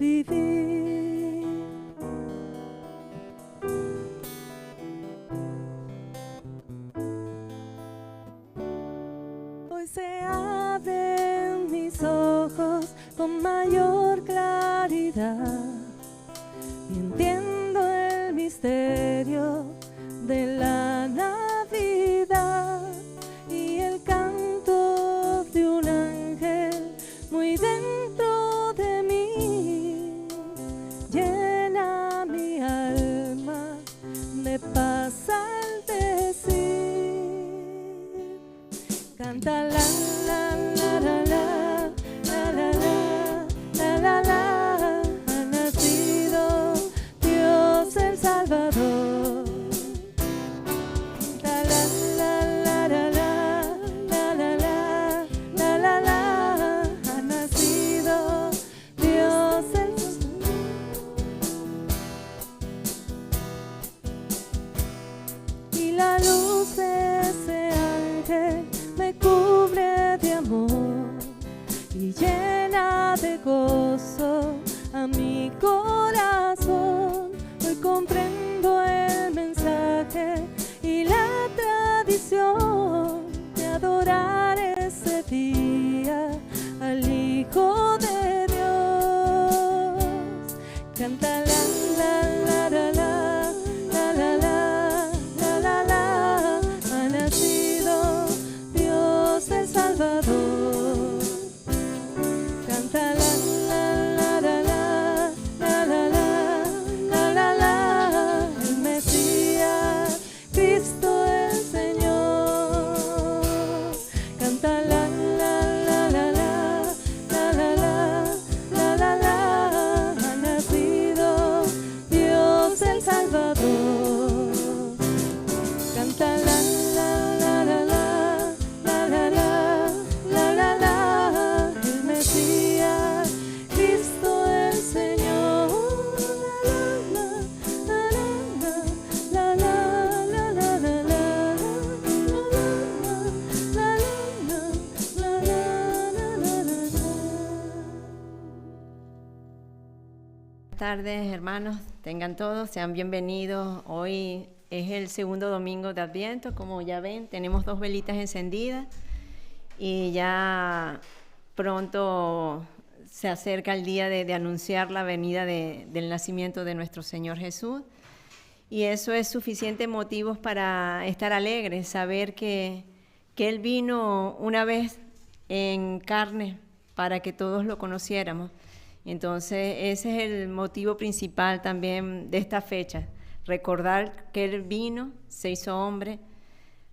vivir. Hoy se abren mis ojos con mayor claridad y entiendo el misterio de la Navidad y el canto de un ángel muy dentro de mí llena mi alma de paz al decir: canta la la la la la la la la la la, ha nacido Dios el Salvador. La la la la la la la la la la la, ha nacido Dios el Salvador. Y la luz de ese ángel me cubre de amor y llena de gozo a mi corazón. Hoy comprendo el mensaje y la tradición de adorar ese día al Hijo de Dios. Canta la la la la la la la la la la, ha nacido Dios el Salvador. Canta la la la la la la la la la, el Mesías, Cristo el Señor. Canta la la la la la la la la la la, ha nacido Dios el Salvador. Canta la la la la la la la la la la, el Mesías, Cristo el Señor. La la la la la la la la Buenas tardes, hermanos, tengan todos, sean bienvenidos. Hoy es el segundo domingo de Adviento, como ya ven, tenemos 2 velitas encendidas y ya pronto se acerca el día de anunciar la venida del nacimiento de nuestro Señor Jesús. Y eso es suficiente motivos para estar alegres, saber que Él vino una vez en carne para que todos lo conociéramos. Entonces ese es el motivo principal también de esta fecha, recordar que Él vino, se hizo hombre,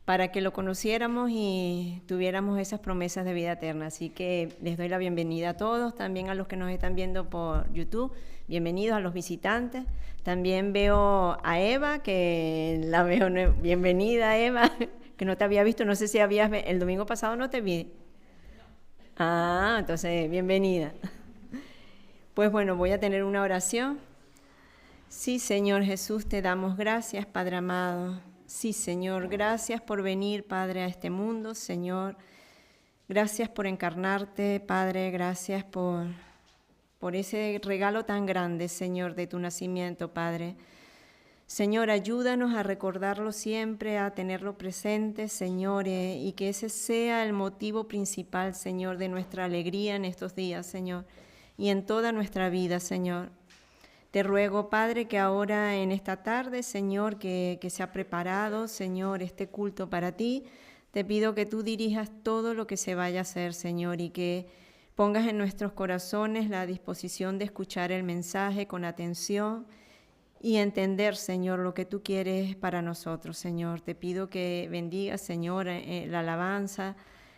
para que lo conociéramos y tuviéramos esas promesas de vida eterna. Así que les doy la bienvenida a todos, también a los que nos están viendo por YouTube, bienvenidos a los visitantes. También veo a Eva, que la veo, bienvenida Eva, que no te había visto, no sé si el domingo pasado no te vi. Ah, entonces bienvenida. Pues bueno, voy a tener una oración. Sí, Señor Jesús, te damos gracias, Padre amado. Sí, Señor, gracias por venir, Padre, a este mundo, Señor. Gracias por encarnarte, Padre, gracias por ese regalo tan grande, Señor, de tu nacimiento, Padre. Señor, ayúdanos a recordarlo siempre, a tenerlo presente, Señor, y que ese sea el motivo principal, Señor, de nuestra alegría en estos días, Señor, y en toda nuestra vida, Señor. Te ruego, Padre, que ahora en esta tarde, Señor, que se ha preparado, Señor, este culto para ti, te pido que tú dirijas todo lo que se vaya a hacer, Señor, y que pongas en nuestros corazones la disposición de escuchar el mensaje con atención y entender, Señor, lo que tú quieres para nosotros, Señor. Te pido que bendigas, Señor, la alabanza,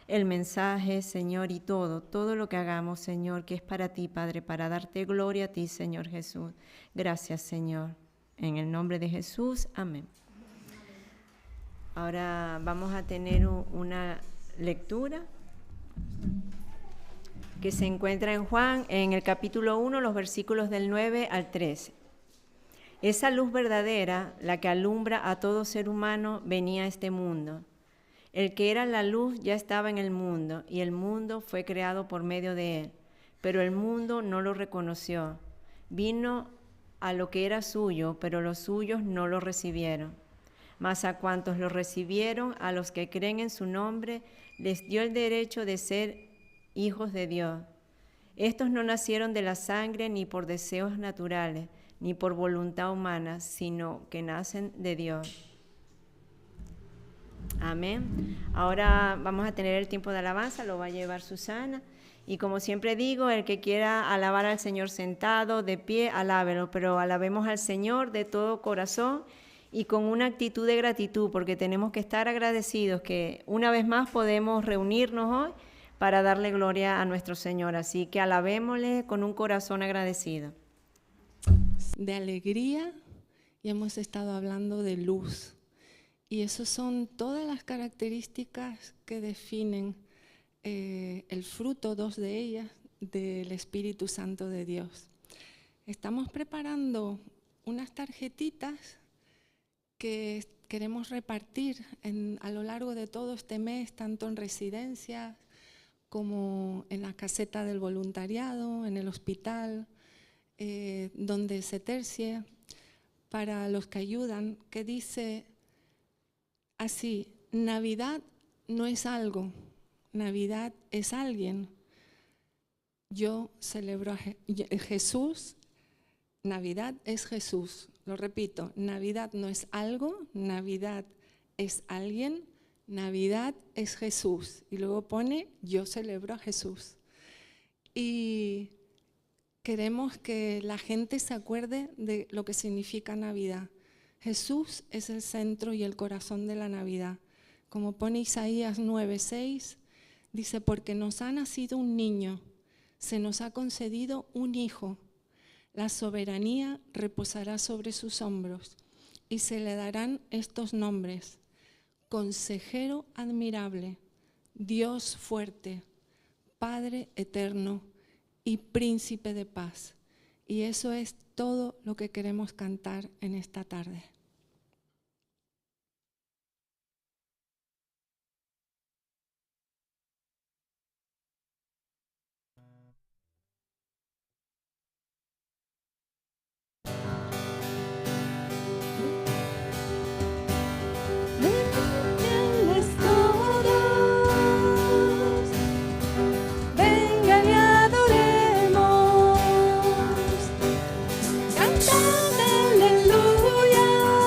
el mensaje, Señor, y todo lo que hagamos, Señor, que es para ti, Padre, para darte gloria a ti, Señor Jesús. Gracias, Señor. En el nombre de Jesús, amén. Ahora vamos a tener una lectura que se encuentra en Juan, en el capítulo 1, los versículos del 9 al 13. Esa luz verdadera, la que alumbra a todo ser humano, venía a este mundo. El que era la luz ya estaba en el mundo, y el mundo fue creado por medio de él, pero el mundo no lo reconoció. Vino a lo que era suyo, pero los suyos no lo recibieron. Mas a cuantos lo recibieron, a los que creen en su nombre, les dio el derecho de ser hijos de Dios. Estos no nacieron de la sangre, ni por deseos naturales, ni por voluntad humana, sino que nacen de Dios. Amén. Ahora vamos a tener el tiempo de alabanza, lo va a llevar Susana. Y como siempre digo, el que quiera alabar al Señor sentado, de pie, alábelo, pero alabemos al Señor de todo corazón y con una actitud de gratitud, porque tenemos que estar agradecidos que una vez más podemos reunirnos hoy para darle gloria a nuestro Señor. Así que alabémosle con un corazón agradecido. De alegría, y hemos estado hablando de luz. Y esas son todas las características que definen el fruto, dos de ellas, del Espíritu Santo de Dios. Estamos preparando unas tarjetitas que queremos repartir a lo largo de todo este mes, tanto en residencias como en la caseta del voluntariado, en el hospital, donde se tercie, para los que ayudan, que dice así: Navidad no es algo, Navidad es alguien. Yo celebro a Jesús, Navidad es Jesús. Lo repito, Navidad no es algo, Navidad es alguien, Navidad es Jesús. Y luego pone, yo celebro a Jesús. Y queremos que la gente se acuerde de lo que significa Navidad. Jesús es el centro y el corazón de la Navidad. Como pone Isaías 9:6, dice, porque nos ha nacido un niño, se nos ha concedido un hijo. La soberanía reposará sobre sus hombros y se le darán estos nombres: Consejero admirable, Dios fuerte, Padre eterno y Príncipe de paz. Y eso es todo lo que queremos cantar en esta tarde. Vengan y adoremos, cantad aleluya.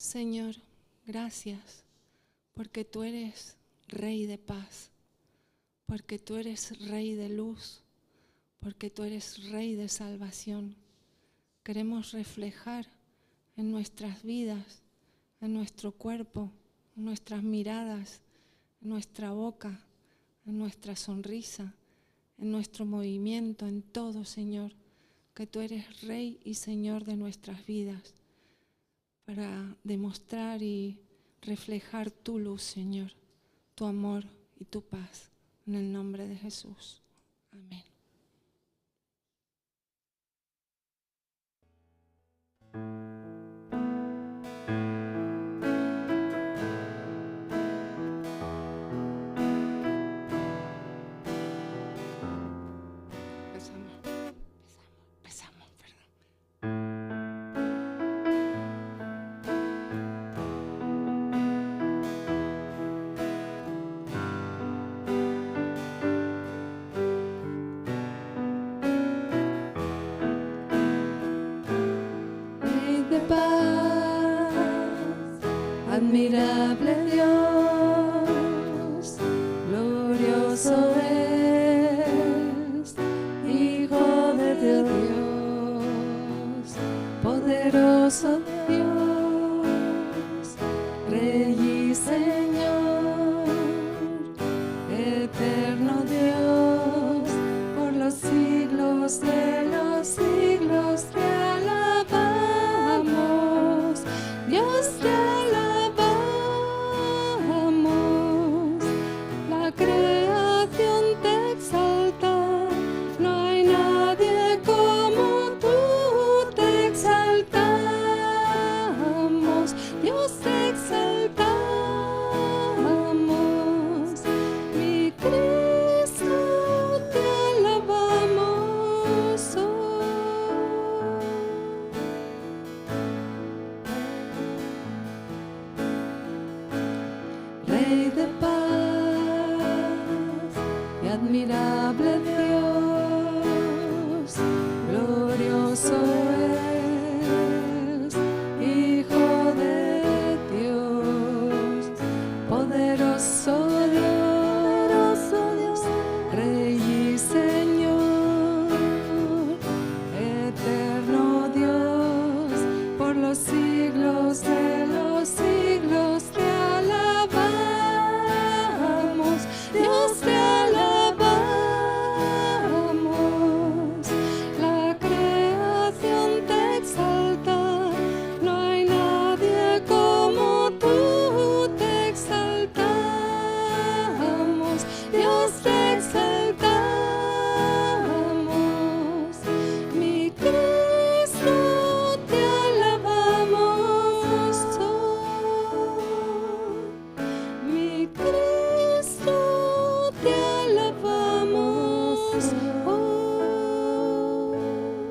Señor, gracias, porque tú eres Rey de paz, porque tú eres Rey de luz, porque tú eres Rey de salvación. Queremos reflejar en nuestras vidas, en nuestro cuerpo, en nuestras miradas, en nuestra boca, en nuestra sonrisa, en nuestro movimiento, en todo, Señor, que tú eres Rey y Señor de nuestras vidas, para demostrar y reflejar tu luz, Señor, tu amor y tu paz, en el nombre de Jesús. Amén. Empezamos, perdón. Rey de paz, admirable Dios, glorioso es, Hijo de Dios, poderoso Dios, Rey y Señor, eterno Dios, por los siglos de los siglos te alabamos, Dios te alabamos, la creación te exalta, no hay nadie como tú, te exaltamos, Dios te exaltamos, mi Cristo te alabamos hoy. Rey de paz y admirable Dios, glorioso es, Hijo de Dios, poderoso Dios, Rey y Señor, eterno Dios, por los siglos de los siglos te alabamos, Dios te alabamos, la creación te exalta, no hay nadie como tú, te exaltamos, Dios te exaltamos, mi Cristo te alabamos hoy, mi Cristo te alabamos hoy.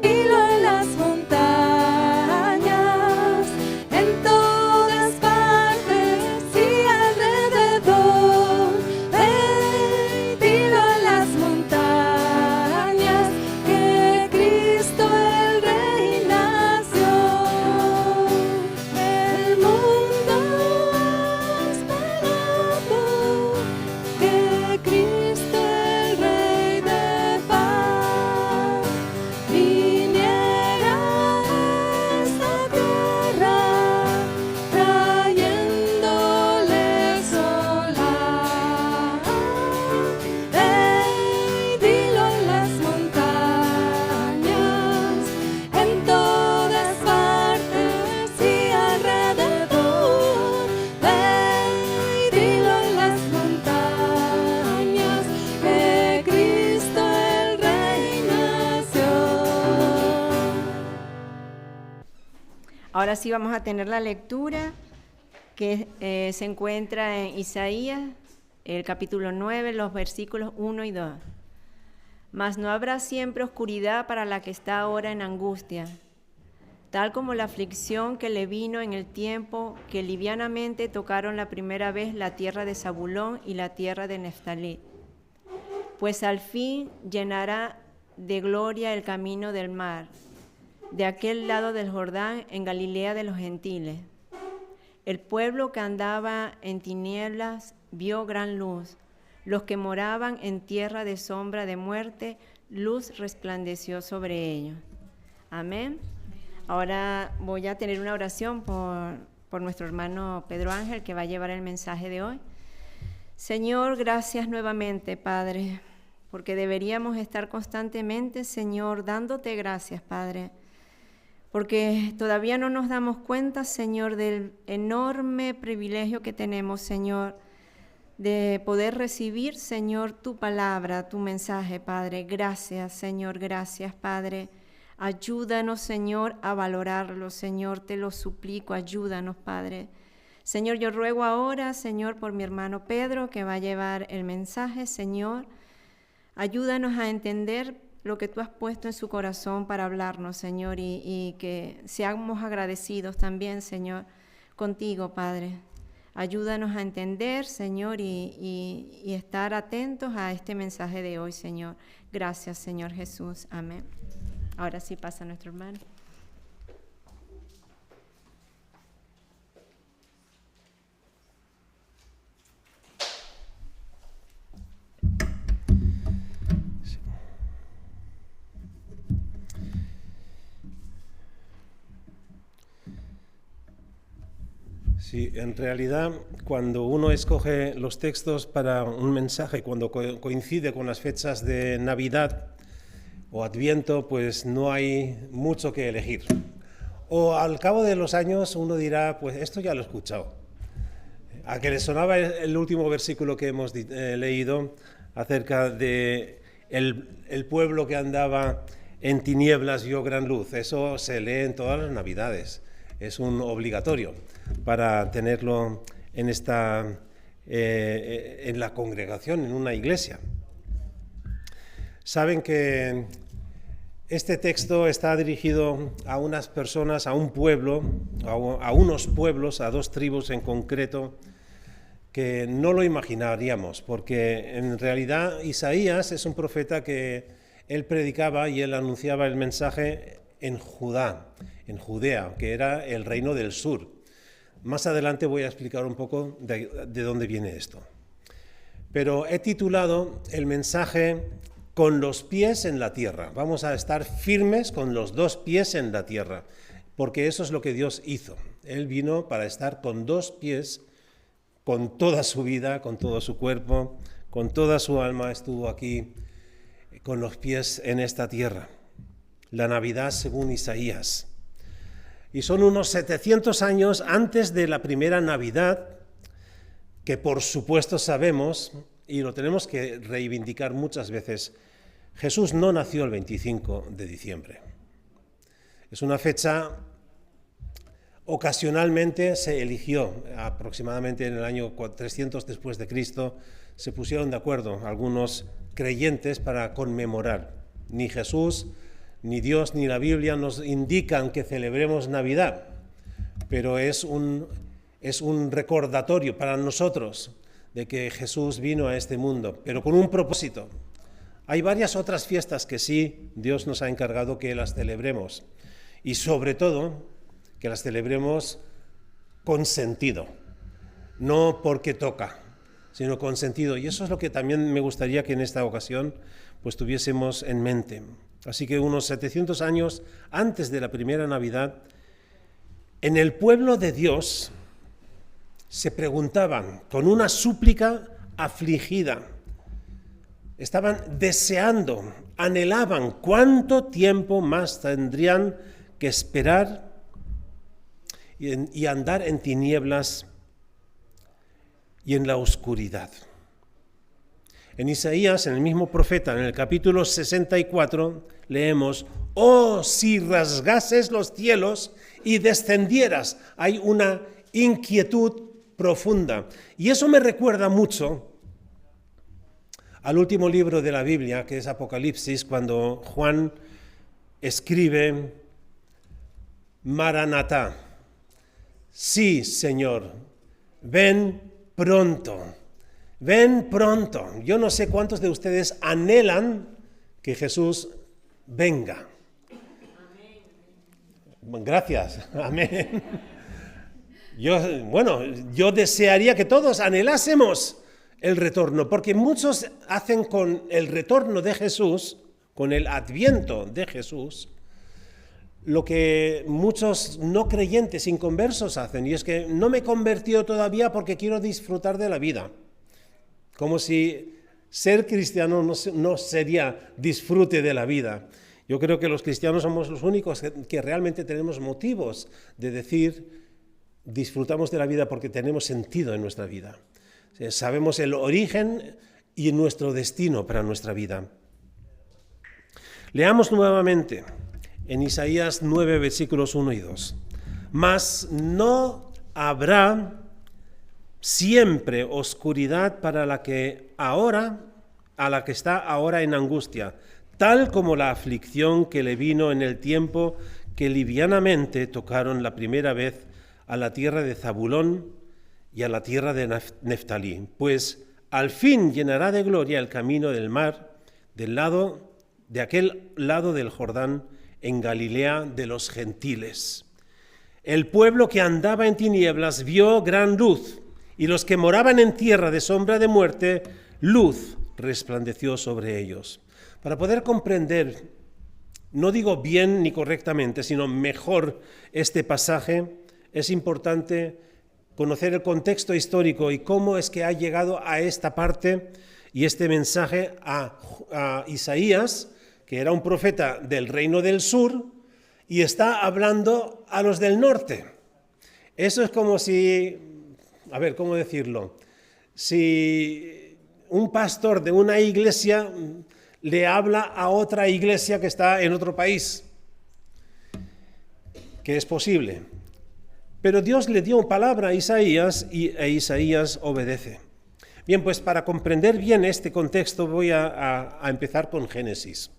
Hilo en las montañas, en todas partes y alrededor. Hilo en las montañas, que Cristo el Rey nació. El mundo ha esperado que Cristo el Rey de paz viniera a esta tierra, trayéndole sola. Dilo en las montañas, en todas partes y alrededor. Dilo en las montañas, que Cristo el Rey nació. Ahora sí vamos a tener la lectura que se encuentra en Isaías, el capítulo 9, los versículos 1 y 2. Mas no habrá siempre oscuridad para la que está ahora en angustia, tal como la aflicción que le vino en el tiempo que livianamente tocaron la primera vez la tierra de Zabulón y la tierra de Neftalí. Pues al fin llenará de gloria el camino del mar, de aquel lado del Jordán, en Galilea de los gentiles. El pueblo que andaba en tinieblas vio gran luz. Los que moraban en tierra de sombra de muerte, luz resplandeció sobre ellos. Amén. Ahora voy a tener una oración por nuestro hermano Pedro Ángel, que va a llevar el mensaje de hoy. Señor, gracias nuevamente, Padre, porque deberíamos estar constantemente, Señor, dándote gracias, Padre, porque todavía no nos damos cuenta, Señor, del enorme privilegio que tenemos, Señor, de poder recibir, Señor, tu palabra, tu mensaje, Padre. Gracias, Señor, gracias, Padre. Ayúdanos, Señor, a valorarlo, Señor, te lo suplico, ayúdanos, Padre. Señor, yo ruego ahora, Señor, por mi hermano Pedro, que va a llevar el mensaje, Señor. Ayúdanos a entender lo que tú has puesto en su corazón para hablarnos, Señor, y que seamos agradecidos también, Señor, contigo, Padre. Ayúdanos a entender, Señor, y estar atentos a este mensaje de hoy, Señor. Gracias, Señor Jesús. Amén. Ahora sí pasa nuestro hermano. Sí, en realidad, cuando uno escoge los textos para un mensaje, cuando coincide con las fechas de Navidad o Adviento, pues no hay mucho que elegir. O al cabo de los años uno dirá, pues esto ya lo he escuchado. A que le sonaba el último versículo que hemos leído acerca de el pueblo que andaba en tinieblas vio gran luz. Eso se lee en todas las Navidades. Es un obligatorio para tenerlo en la congregación, en una iglesia. Saben que este texto está dirigido a unas personas, a un pueblo, a unos pueblos, a dos tribus en concreto, que no lo imaginaríamos, porque en realidad Isaías es un profeta que él predicaba y él anunciaba el mensaje en Judea, que era el reino del sur. Más adelante voy a explicar un poco de dónde viene esto. Pero he titulado el mensaje con los pies en la tierra. Vamos a estar firmes con los dos pies en la tierra, porque eso es lo que Dios hizo. Él vino para estar con dos pies, con toda su vida, con todo su cuerpo, con toda su alma, estuvo aquí con los pies en esta tierra. La Navidad según Isaías. Y son unos 700 años antes de la primera Navidad, que por supuesto sabemos, y lo tenemos que reivindicar muchas veces, Jesús no nació el 25 de diciembre. Es una fecha, ocasionalmente se eligió, aproximadamente en el año 300 después de Cristo, se pusieron de acuerdo algunos creyentes para conmemorar. Ni Jesús, ni Dios, ni la Biblia nos indican que celebremos Navidad, pero es un recordatorio para nosotros de que Jesús vino a este mundo, pero con un propósito. Hay varias otras fiestas que sí, Dios nos ha encargado que las celebremos, y sobre todo que las celebremos con sentido, no porque toca, sino con sentido. Y eso es lo que también me gustaría que en esta ocasión pues tuviésemos en mente. Así que unos 700 años antes de la primera Navidad, en el pueblo de Dios se preguntaban con una súplica afligida, estaban deseando, anhelaban cuánto tiempo más tendrían que esperar y andar en tinieblas y en la oscuridad. En Isaías, en el mismo profeta, en el capítulo 64, leemos: «Oh, si rasgases los cielos y descendieras». Hay una inquietud profunda. Y eso me recuerda mucho al último libro de la Biblia, que es Apocalipsis, cuando Juan escribe: «Maranatá, sí, Señor, ven pronto». Ven pronto. Yo no sé cuántos de ustedes anhelan que Jesús venga. Amén. Gracias. Amén. Yo desearía que todos anhelásemos el retorno, porque muchos hacen con el retorno de Jesús, con el adviento de Jesús, lo que muchos no creyentes, inconversos hacen, y es que no me he convertido todavía porque quiero disfrutar de la vida. Como si ser cristiano no sería disfrute de la vida. Yo creo que los cristianos somos los únicos que realmente tenemos motivos de decir disfrutamos de la vida porque tenemos sentido en nuestra vida. Sabemos el origen y nuestro destino para nuestra vida. Leamos nuevamente en Isaías 9, versículos 1 y 2. Mas no habrá siempre oscuridad para la que está ahora en angustia, tal como la aflicción que le vino en el tiempo que livianamente tocaron la primera vez a la tierra de Zabulón y a la tierra de Neftalí, pues al fin llenará de gloria el camino del mar de aquel lado del Jordán, en Galilea de los gentiles. El pueblo que andaba en tinieblas vio gran luz, y los que moraban en tierra de sombra de muerte, luz resplandeció sobre ellos. Para poder comprender, no digo bien ni correctamente, sino mejor este pasaje, es importante conocer el contexto histórico y cómo es que ha llegado a esta parte y este mensaje a Isaías, que era un profeta del reino del sur, y está hablando a los del norte. Eso es como si, a ver, ¿cómo decirlo? Si un pastor de una iglesia le habla a otra iglesia que está en otro país, que es posible. Pero Dios le dio palabra a Isaías e Isaías obedece. Bien, pues para comprender bien este contexto voy a empezar con Génesis.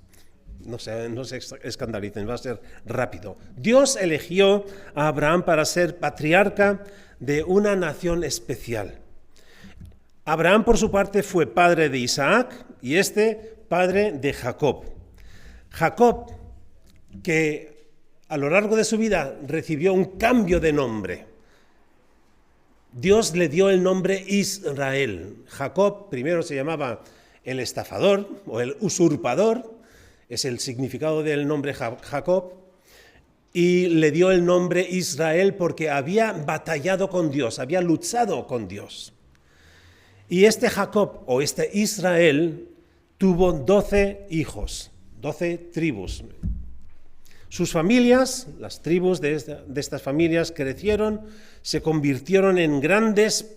No se escandalicen, va a ser rápido. Dios eligió a Abraham para ser patriarca de una nación especial. Abraham, por su parte, fue padre de Isaac y padre de Jacob. Jacob, que a lo largo de su vida recibió un cambio de nombre. Dios le dio el nombre Israel. Jacob primero se llamaba el estafador o el usurpador, es el significado del nombre Jacob, y le dio el nombre Israel porque había batallado con Dios, había luchado con Dios. Y Jacob o Israel tuvo 12 hijos, 12 tribus. Sus familias, las tribus de estas familias crecieron, se convirtieron en grandes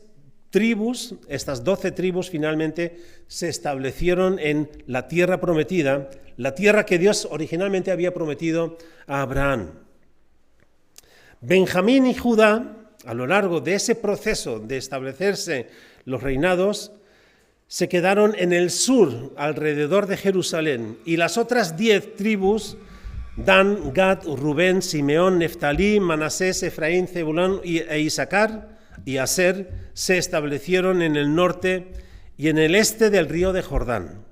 tribus. Estas 12 tribus finalmente se establecieron en la tierra prometida, la tierra que Dios originalmente había prometido a Abraham. Benjamín y Judá, a lo largo de ese proceso de establecerse los reinados, se quedaron en el sur, alrededor de Jerusalén, y las otras 10 tribus, Dan, Gad, Rubén, Simeón, Neftalí, Manasés, Efraín, Zebulón e Isaacar y Aser, se establecieron en el norte y en el este del río de Jordán.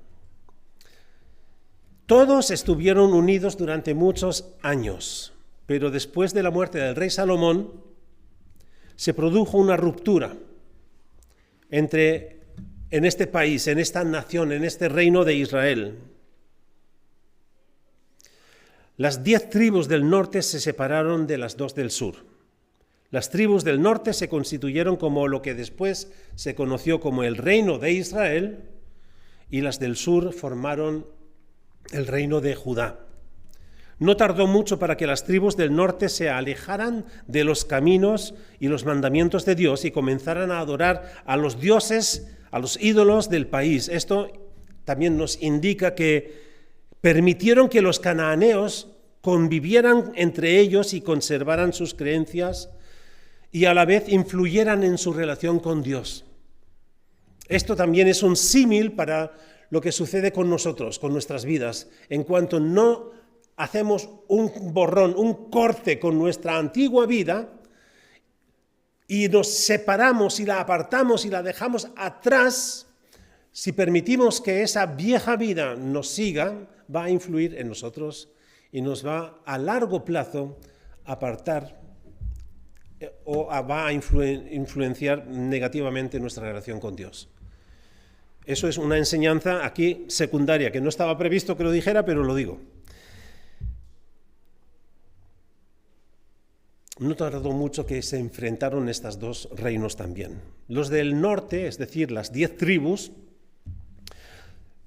Todos estuvieron unidos durante muchos años, pero después de la muerte del rey Salomón, se produjo una ruptura en este país, en esta nación, en este reino de Israel. Las 10 tribus del norte se separaron de las 2 del sur. Las tribus del norte se constituyeron como lo que después se conoció como el reino de Israel, y las del sur formaron el reino de Judá. No tardó mucho para que las tribus del norte se alejaran de los caminos y los mandamientos de Dios y comenzaran a adorar a los dioses, a los ídolos del país. Esto también nos indica que permitieron que los cananeos convivieran entre ellos y conservaran sus creencias y a la vez influyeran en su relación con Dios. Esto también es un símil para lo que sucede con nosotros, con nuestras vidas, en cuanto no hacemos un borrón, un corte con nuestra antigua vida y nos separamos y la apartamos y la dejamos atrás. Si permitimos que esa vieja vida nos siga, va a influir en nosotros y nos va a largo plazo a apartar o va a influenciar negativamente nuestra relación con Dios. Eso es una enseñanza aquí secundaria, que no estaba previsto que lo dijera, pero lo digo. No tardó mucho que se enfrentaron estos dos reinos también. Los del norte, es decir, las 10 tribus,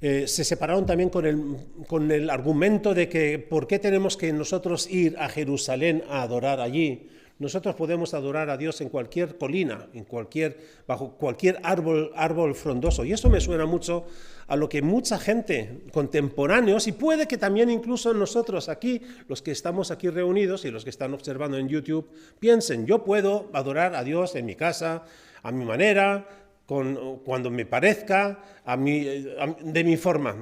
se separaron también con el argumento de que ¿por qué tenemos que nosotros ir a Jerusalén a adorar allí? Nosotros podemos adorar a Dios en cualquier colina, bajo cualquier árbol frondoso. Y eso me suena mucho a lo que mucha gente, contemporáneos, y puede que también incluso nosotros aquí, los que estamos aquí reunidos y los que están observando en YouTube, piensen, yo puedo adorar a Dios en mi casa, a mi manera, cuando me parezca, de mi forma.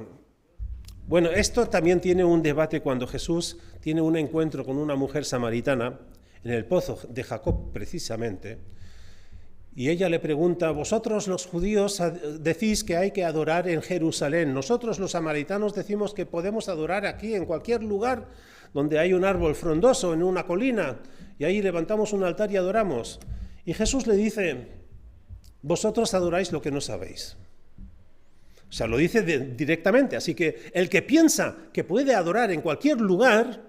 Bueno, esto también tiene un debate cuando Jesús tiene un encuentro con una mujer samaritana, en el pozo de Jacob precisamente, y ella le pregunta, vosotros los judíos decís que hay que adorar en Jerusalén, nosotros los samaritanos decimos que podemos adorar aquí en cualquier lugar donde hay un árbol frondoso, en una colina, y ahí levantamos un altar y adoramos. Y Jesús le dice, vosotros adoráis lo que no sabéis. O sea, lo dice directamente, así que el que piensa que puede adorar en cualquier lugar,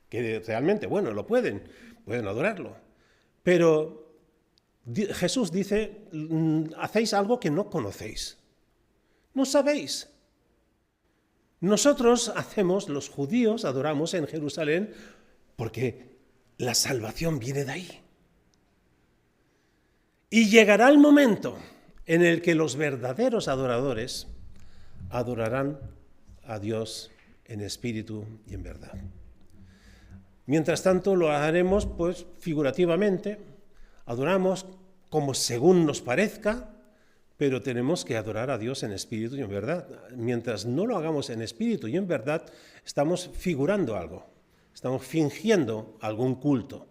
que realmente, bueno, pueden adorarlo, pero Jesús dice, hacéis algo que no conocéis, no sabéis. Nosotros los judíos adoramos en Jerusalén porque la salvación viene de ahí. Y llegará el momento en el que los verdaderos adoradores adorarán a Dios en espíritu y en verdad. Mientras tanto lo haremos pues figurativamente, adoramos como según nos parezca, pero tenemos que adorar a Dios en espíritu y en verdad. Mientras no lo hagamos en espíritu y en verdad, estamos figurando algo, estamos fingiendo algún culto.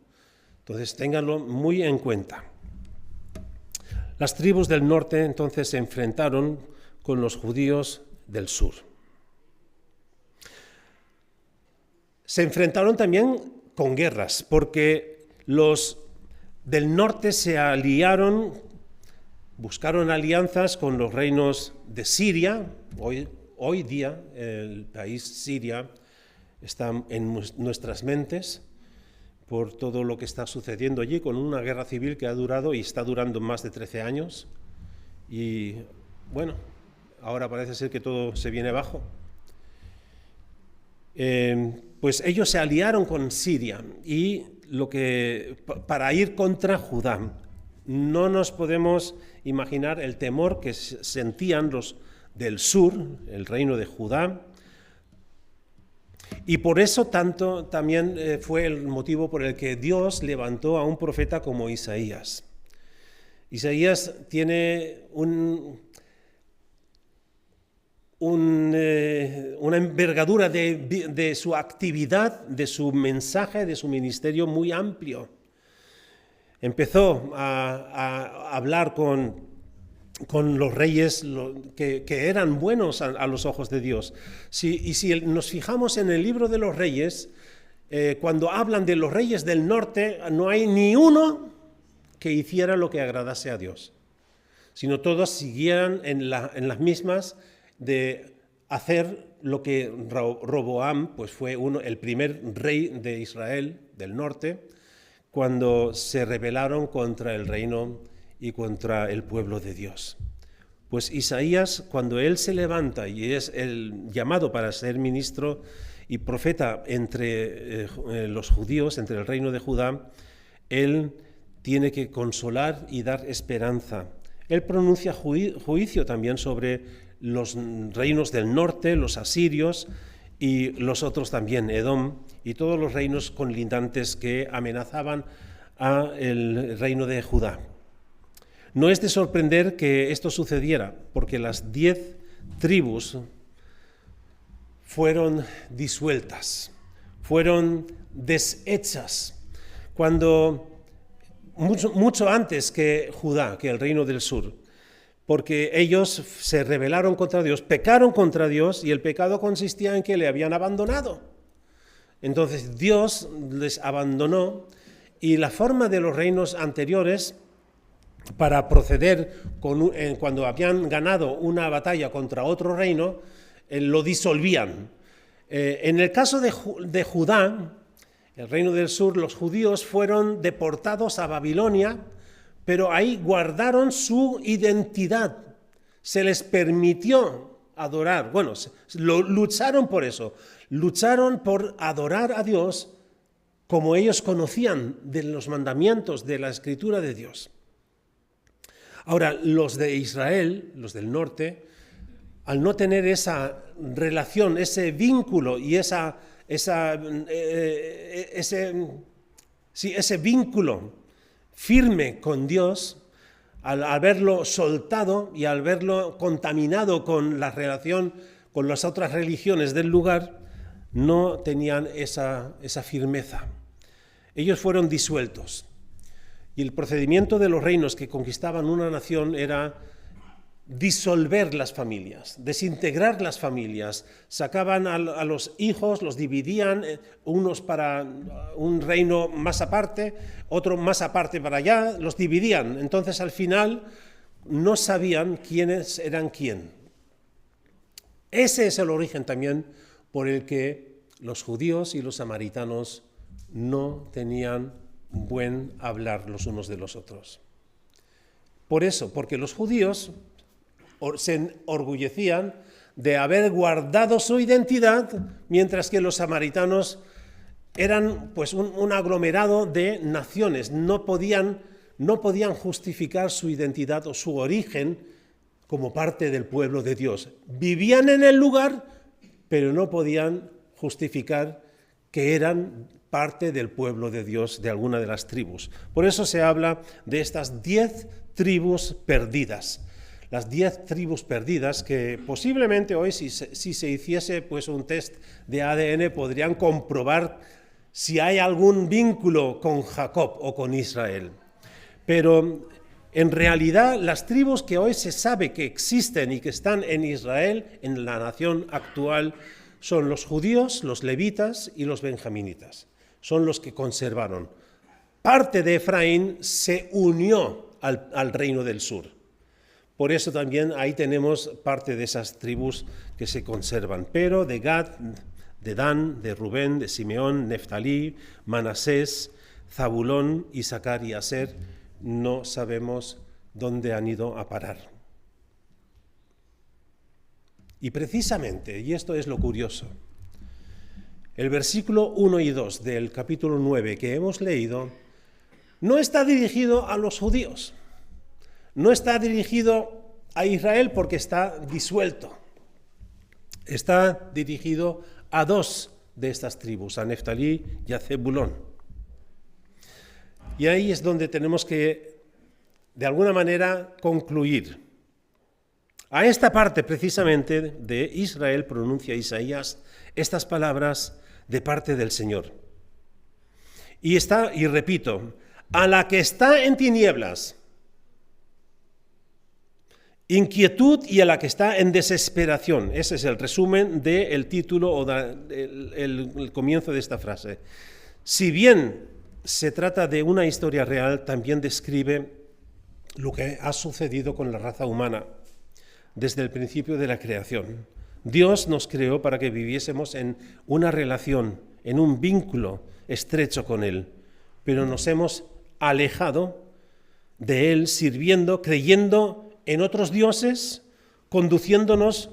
Entonces ténganlo muy en cuenta. Las tribus del norte entonces se enfrentaron con los judíos del sur. Se enfrentaron también con guerras, porque los del norte se aliaron, buscaron alianzas con los reinos de Siria. Hoy día el país Siria está en nuestras mentes por todo lo que está sucediendo allí, con una guerra civil que ha durado y está durando más de 13 años. Y bueno, ahora parece ser que todo se viene abajo. Pues ellos se aliaron con Siria y para ir contra Judá. No nos podemos imaginar el temor que sentían los del sur, el reino de Judá, y por eso también fue el motivo por el que Dios levantó a un profeta como Isaías. Isaías tiene una envergadura de su actividad, de su mensaje, de su ministerio muy amplio. Empezó a hablar con los reyes que eran buenos a los ojos de Dios. Y si nos fijamos en el libro de los reyes, cuando hablan de los reyes del norte, no hay ni uno que hiciera lo que agradase a Dios, sino todos siguieran en las mismas de hacer lo que Roboam, pues fue el primer rey de Israel del norte, cuando se rebelaron contra el reino y contra el pueblo de Dios. Pues Isaías, cuando él se levanta y es el llamado para ser ministro y profeta entre los judíos, entre el reino de Judá, él tiene que consolar y dar esperanza. Él pronuncia juicio también sobre los reinos del norte, los asirios y los otros también, Edom, y todos los reinos colindantes que amenazaban al reino de Judá. No es de sorprender que esto sucediera, porque las 10 tribus fueron disueltas, fueron deshechas, mucho antes que Judá, que el reino del sur, porque ellos se rebelaron contra Dios, pecaron contra Dios, y el pecado consistía en que le habían abandonado. Entonces Dios les abandonó Y la forma de los reinos anteriores para proceder cuando habían ganado una batalla contra otro reino, lo disolvían. En el caso de Judá, el reino del sur, los judíos fueron deportados a Babilonia, pero ahí guardaron su identidad. Se les permitió adorar. Bueno, lucharon por eso. Lucharon por adorar a Dios como ellos conocían de los mandamientos de la Escritura de Dios. Ahora, los de Israel, los del norte, al no tener esa relación, ese vínculo y ese vínculo firme con Dios, al haberlo soltado y al verlo contaminado con la relación con las otras religiones del lugar, no tenían esa firmeza. Ellos fueron disueltos. Y el procedimiento de los reinos que conquistaban una nación era disolver las familias, desintegrar las familias. Sacaban a los hijos, los dividían, unos para un reino más aparte, otro más aparte para allá, los dividían. Entonces al final no sabían quiénes eran quién. Ese es el origen también por el que los judíos y los samaritanos no tenían buen hablar los unos de los otros. Por eso, porque los judíos se enorgullecían de haber guardado su identidad, mientras que los samaritanos eran pues un aglomerado de naciones, no podían justificar su identidad o su origen como parte del pueblo de Dios. Vivían en el lugar, pero no podían justificar que eran parte del pueblo de Dios, de alguna de las tribus. Por eso se habla de estas 10 tribus perdidas. Las 10 tribus perdidas que posiblemente hoy, si se hiciese pues un test de ADN, podrían comprobar si hay algún vínculo con Jacob o con Israel. Pero en realidad las tribus que hoy se sabe que existen y que están en Israel, en la nación actual, son los judíos, los levitas y los benjaminitas. Son los que conservaron. Parte de Efraín se unió al reino del sur. Por eso también ahí tenemos parte de esas tribus que se conservan. Pero de Gad, de Dan, de Rubén, de Simeón, Neftalí, Manasés, Zabulón, Isaacar y Aser, no sabemos dónde han ido a parar. Y precisamente, y esto es lo curioso, el versículo 1 y 2 del capítulo 9 que hemos leído no está dirigido a los judíos, no está dirigido a Israel porque está disuelto, está dirigido a 2 de estas tribus, a Neftalí y a Zebulón. Y ahí es donde tenemos que, de alguna manera, concluir. A esta parte, precisamente, de Israel pronuncia Isaías estas palabras de parte del Señor. Y repito, a la que está en tinieblas, inquietud, y a la que está en desesperación. Ese es el resumen del título o el comienzo de esta frase. Si bien se trata de una historia real, también describe lo que ha sucedido con la raza humana desde el principio de la creación. Dios nos creó para que viviésemos en una relación, en un vínculo estrecho con Él, pero nos hemos alejado de Él, sirviendo, creyendo en otros dioses, conduciéndonos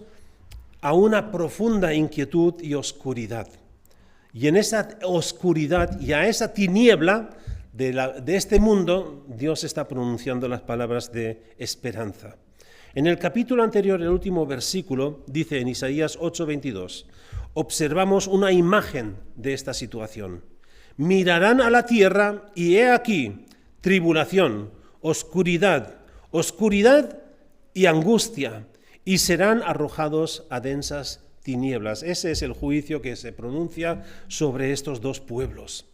a una profunda inquietud y oscuridad. Y en esa oscuridad y a esa tiniebla de este mundo, Dios está pronunciando las palabras de esperanza. En el capítulo anterior, el último versículo, dice en Isaías 8:22, observamos una imagen de esta situación. Mirarán a la tierra y he aquí tribulación, oscuridad y angustia, y serán arrojados a densas tinieblas. Ese es el juicio que se pronuncia sobre estos 2 pueblos.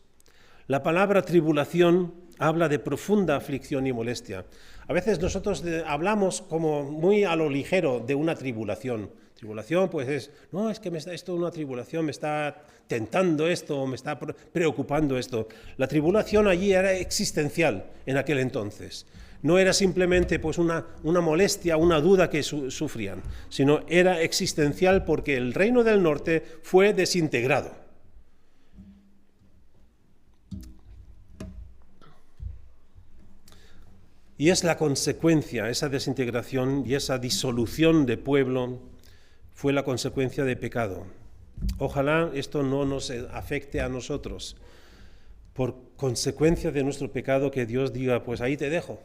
La palabra tribulación habla de profunda aflicción y molestia. A veces nosotros hablamos como muy a lo ligero de una tribulación. Tribulación, pues es que esto es una tribulación, me está tentando esto, me está preocupando esto. La tribulación allí era existencial en aquel entonces. No era simplemente pues una molestia, una duda que sufrían, sino era existencial porque el reino del norte fue desintegrado. Y es la consecuencia, esa desintegración y esa disolución de pueblo fue la consecuencia de pecado. Ojalá esto no nos afecte a nosotros. Por consecuencia de nuestro pecado, que Dios diga, pues ahí te dejo.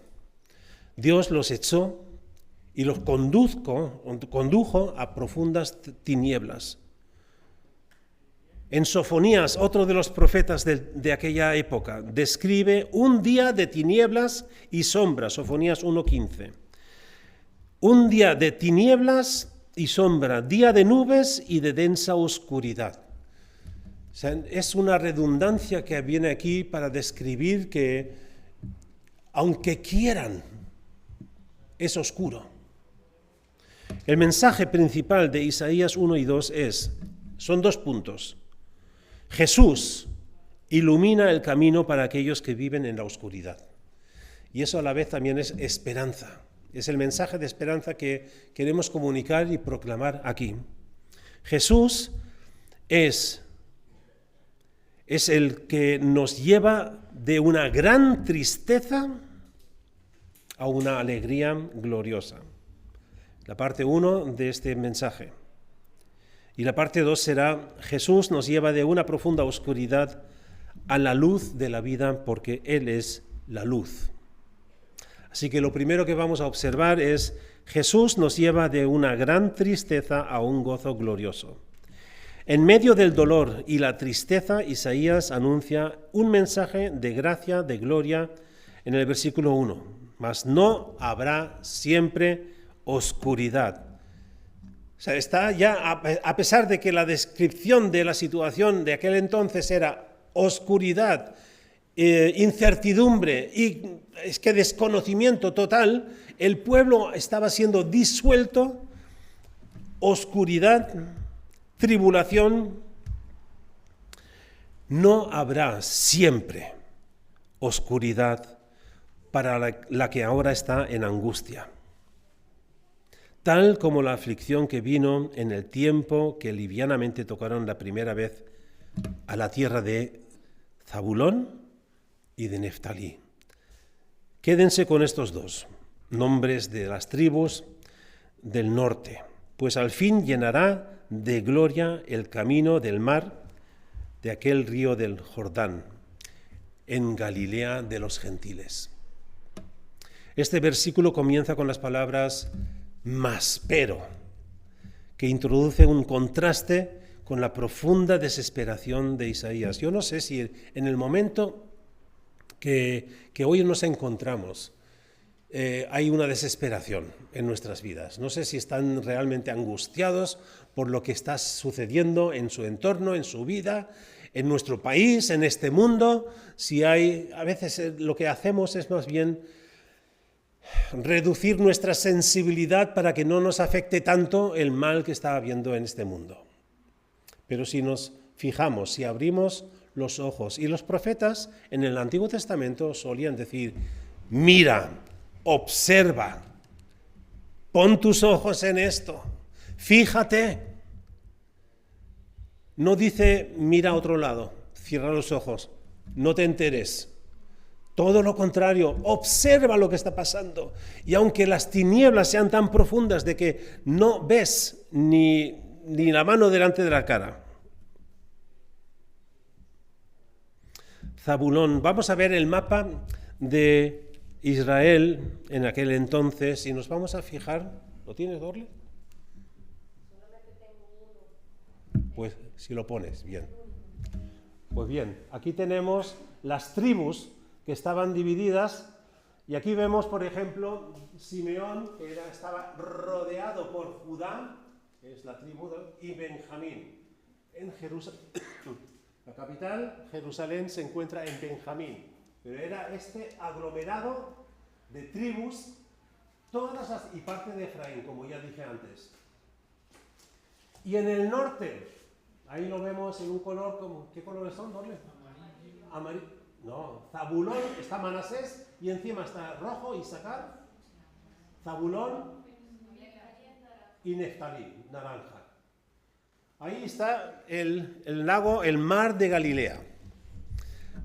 Dios los echó y los condujo a profundas tinieblas. En Sofonías, otro de los profetas de aquella época, describe un día de tinieblas y sombras, Sofonías 1:15. Un día de tinieblas y sombra, día de nubes y de densa oscuridad. O sea, es una redundancia que viene aquí para describir que, aunque quieran, es oscuro. El mensaje principal de Isaías 1 y 2 son 2 puntos. Jesús ilumina el camino para aquellos que viven en la oscuridad. Y eso a la vez también es esperanza. Es el mensaje de esperanza que queremos comunicar y proclamar aquí. Jesús es el que nos lleva de una gran tristeza a una alegría gloriosa. La parte 1 de este mensaje. Y la parte 2 será, Jesús nos lleva de una profunda oscuridad a la luz de la vida, porque Él es la luz. Así que lo primero que vamos a observar es, Jesús nos lleva de una gran tristeza a un gozo glorioso. En medio del dolor y la tristeza, Isaías anuncia un mensaje de gracia, de gloria, en el versículo 1. Mas no habrá siempre oscuridad. O sea, está ya, a pesar de que la descripción de la situación de aquel entonces era oscuridad, incertidumbre y es que desconocimiento total, el pueblo estaba siendo disuelto, oscuridad, tribulación. No habrá siempre oscuridad para la que ahora está en angustia, tal como la aflicción que vino en el tiempo que livianamente tocaron la primera vez a la tierra de Zabulón y de Neftalí. Quédense con estos 2 nombres de las tribus del norte, pues al fin llenará de gloria el camino del mar de aquel río del Jordán, en Galilea de los gentiles. Este versículo comienza con las palabras mas, pero, que introduce un contraste con la profunda desesperación de Isaías. Yo no sé si en el momento que hoy nos encontramos hay una desesperación en nuestras vidas. No sé si están realmente angustiados por lo que está sucediendo en su entorno, en su vida, en nuestro país, en este mundo. Si hay, a veces lo que hacemos es más bien reducir nuestra sensibilidad para que no nos afecte tanto el mal que está habiendo en este mundo. Pero si nos fijamos, si abrimos los ojos, y los profetas en el Antiguo Testamento solían decir, mira, observa, pon tus ojos en esto, fíjate. No dice, mira a otro lado, cierra los ojos, no te enteres. Todo lo contrario, observa lo que está pasando. Y aunque las tinieblas sean tan profundas de que no ves ni la mano delante de la cara. Zabulón, vamos a ver el mapa de Israel en aquel entonces y nos vamos a fijar. ¿Lo tienes, Dorle? Pues si lo pones, bien. Pues bien, aquí tenemos las tribus que estaban divididas, y aquí vemos, por ejemplo, Simeón, que estaba rodeado por Judá, que es la tribu, y Benjamín. En Jerusalén, la capital, Jerusalén, se encuentra en Benjamín, pero era este aglomerado de tribus, todas y parte de Efraín, como ya dije antes. Y en el norte, ahí lo vemos en un color como, ¿qué colores son, Dorle? Amarillo. No, Zabulón, está Manasés y encima está rojo, Isaacar, Zabulón y Neftalí, naranja. Ahí está el lago, el mar de Galilea.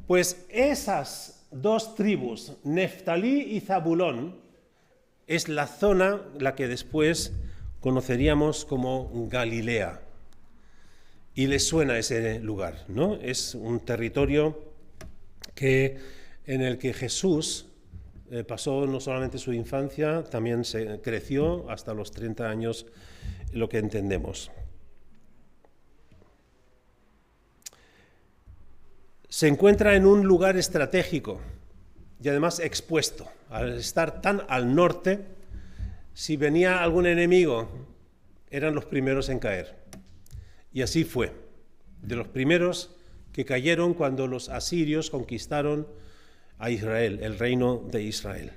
Pues esas dos tribus, Neftalí y Zabulón, es la zona la que después conoceríamos como Galilea. Y les suena ese lugar, ¿no? Es un territorio en el que Jesús pasó no solamente su infancia, también se creció hasta los 30 años, lo que entendemos. Se encuentra en un lugar estratégico y además expuesto. Al estar tan al norte, si venía algún enemigo, eran los primeros en caer. Y así fue, de los primeros que cayeron cuando los asirios conquistaron a Israel, el reino de Israel.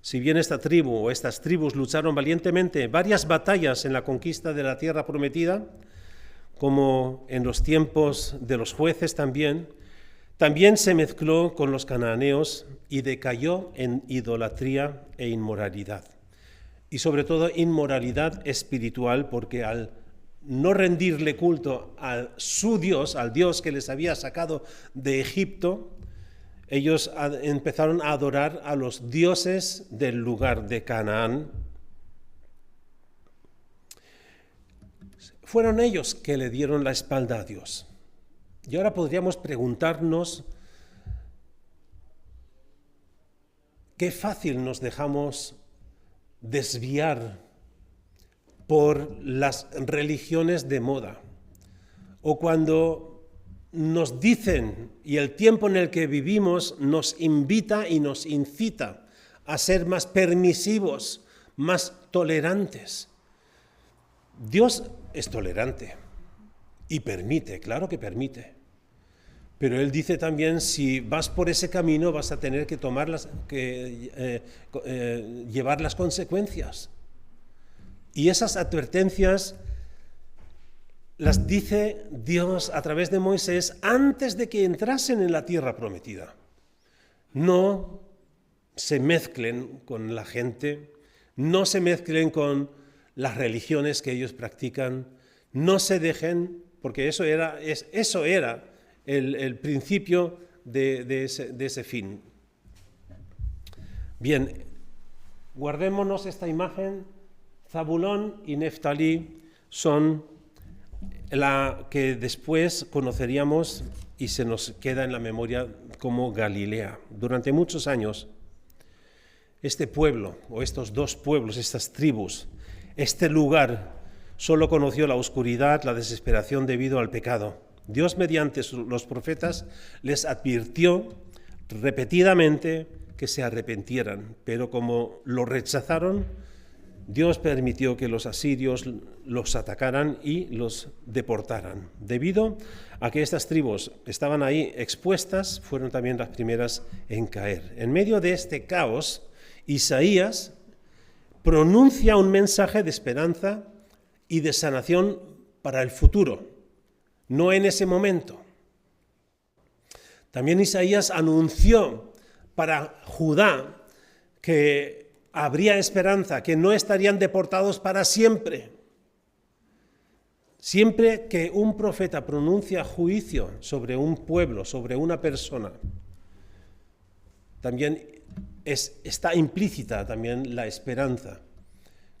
Si bien esta tribu o estas tribus lucharon valientemente varias batallas en la conquista de la tierra prometida, como en los tiempos de los jueces también se mezcló con los cananeos y decayó en idolatría e inmoralidad. Y sobre todo inmoralidad espiritual, porque al no rendirle culto a su Dios, al Dios que les había sacado de Egipto, ellos empezaron a adorar a los dioses del lugar de Canaán. Fueron ellos que le dieron la espalda a Dios. Y ahora podríamos preguntarnos qué fácil nos dejamos desviar por las religiones de moda, o cuando nos dicen, y el tiempo en el que vivimos nos invita y nos incita a ser más permisivos, más tolerantes. Dios es tolerante y permite, claro que permite, pero Él dice también, si vas por ese camino vas a tener que llevar las consecuencias. Y esas advertencias las dice Dios a través de Moisés antes de que entrasen en la tierra prometida. No se mezclen con la gente, no se mezclen con las religiones que ellos practican, no se dejen, porque eso era el principio de ese fin. Bien, guardémonos esta imagen. Zabulón y Neftalí son la que después conoceríamos y se nos queda en la memoria como Galilea. Durante muchos años, este pueblo, o estos dos pueblos, estas tribus, este lugar, solo conoció la oscuridad, la desesperación debido al pecado. Dios, mediante los profetas, les advirtió repetidamente que se arrepintieran, pero como lo rechazaron, Dios permitió que los asirios los atacaran y los deportaran. Debido a que estas tribus estaban ahí expuestas, fueron también las primeras en caer. En medio de este caos, Isaías pronuncia un mensaje de esperanza y de sanación para el futuro, no en ese momento. También Isaías anunció para Judá que habría esperanza, que no estarían deportados para siempre. Siempre que un profeta pronuncia juicio sobre un pueblo, sobre una persona, también está implícita también la esperanza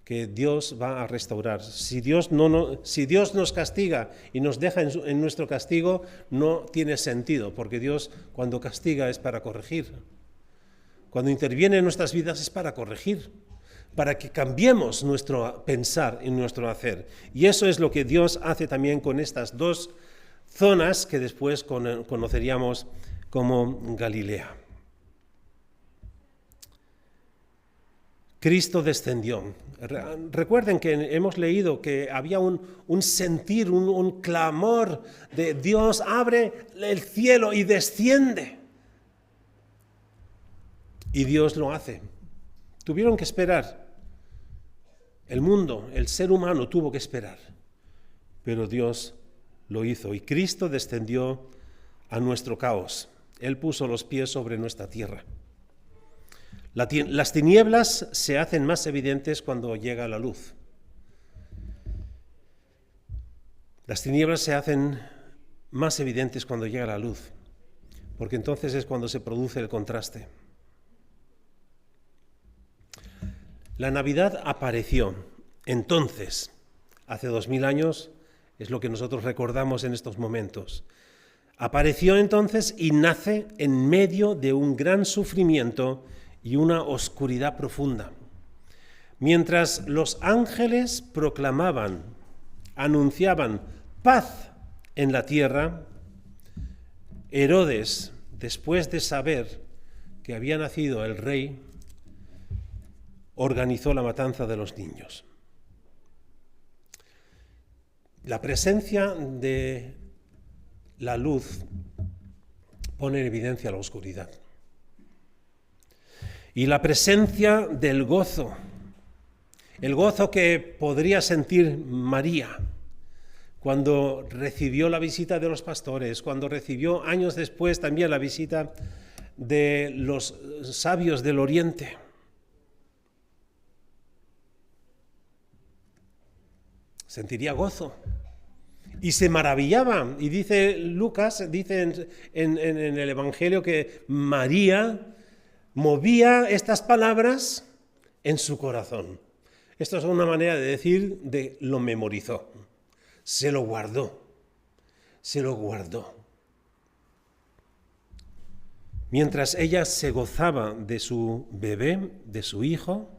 que Dios va a restaurar. Si Dios nos castiga y nos deja en nuestro castigo, no tiene sentido, porque Dios cuando castiga es para corregir. Cuando interviene en nuestras vidas es para corregir, para que cambiemos nuestro pensar y nuestro hacer. Y eso es lo que Dios hace también con estas dos zonas que después conoceríamos como Galilea. Cristo descendió. Recuerden que hemos leído que había un sentir, un clamor de Dios abre el cielo y desciende. Y Dios lo hace. Tuvieron que esperar el mundo, el ser humano tuvo que esperar, pero Dios lo hizo y Cristo descendió a nuestro caos. Él puso los pies sobre nuestra tierra. Las tinieblas se hacen más evidentes cuando llega la luz. Las tinieblas se hacen más evidentes cuando llega la luz, porque entonces es cuando se produce el contraste. La Navidad apareció entonces, hace 2000 años, es lo que nosotros recordamos en estos momentos. Apareció entonces y nace en medio de un gran sufrimiento y una oscuridad profunda. Mientras los ángeles proclamaban, anunciaban paz en la tierra, Herodes, después de saber que había nacido el rey, organizó la matanza de los niños. La presencia de la luz pone en evidencia la oscuridad. Y la presencia del gozo, el gozo que podría sentir María cuando recibió la visita de los pastores, cuando recibió años después también la visita de los sabios del Oriente. Sentiría gozo y se maravillaba. Y dice Lucas, dice en el Evangelio que María movía estas palabras en su corazón. Esto es una manera de decir de lo memorizó. Se lo guardó. Se lo guardó. Mientras ella se gozaba de su bebé, de su hijo,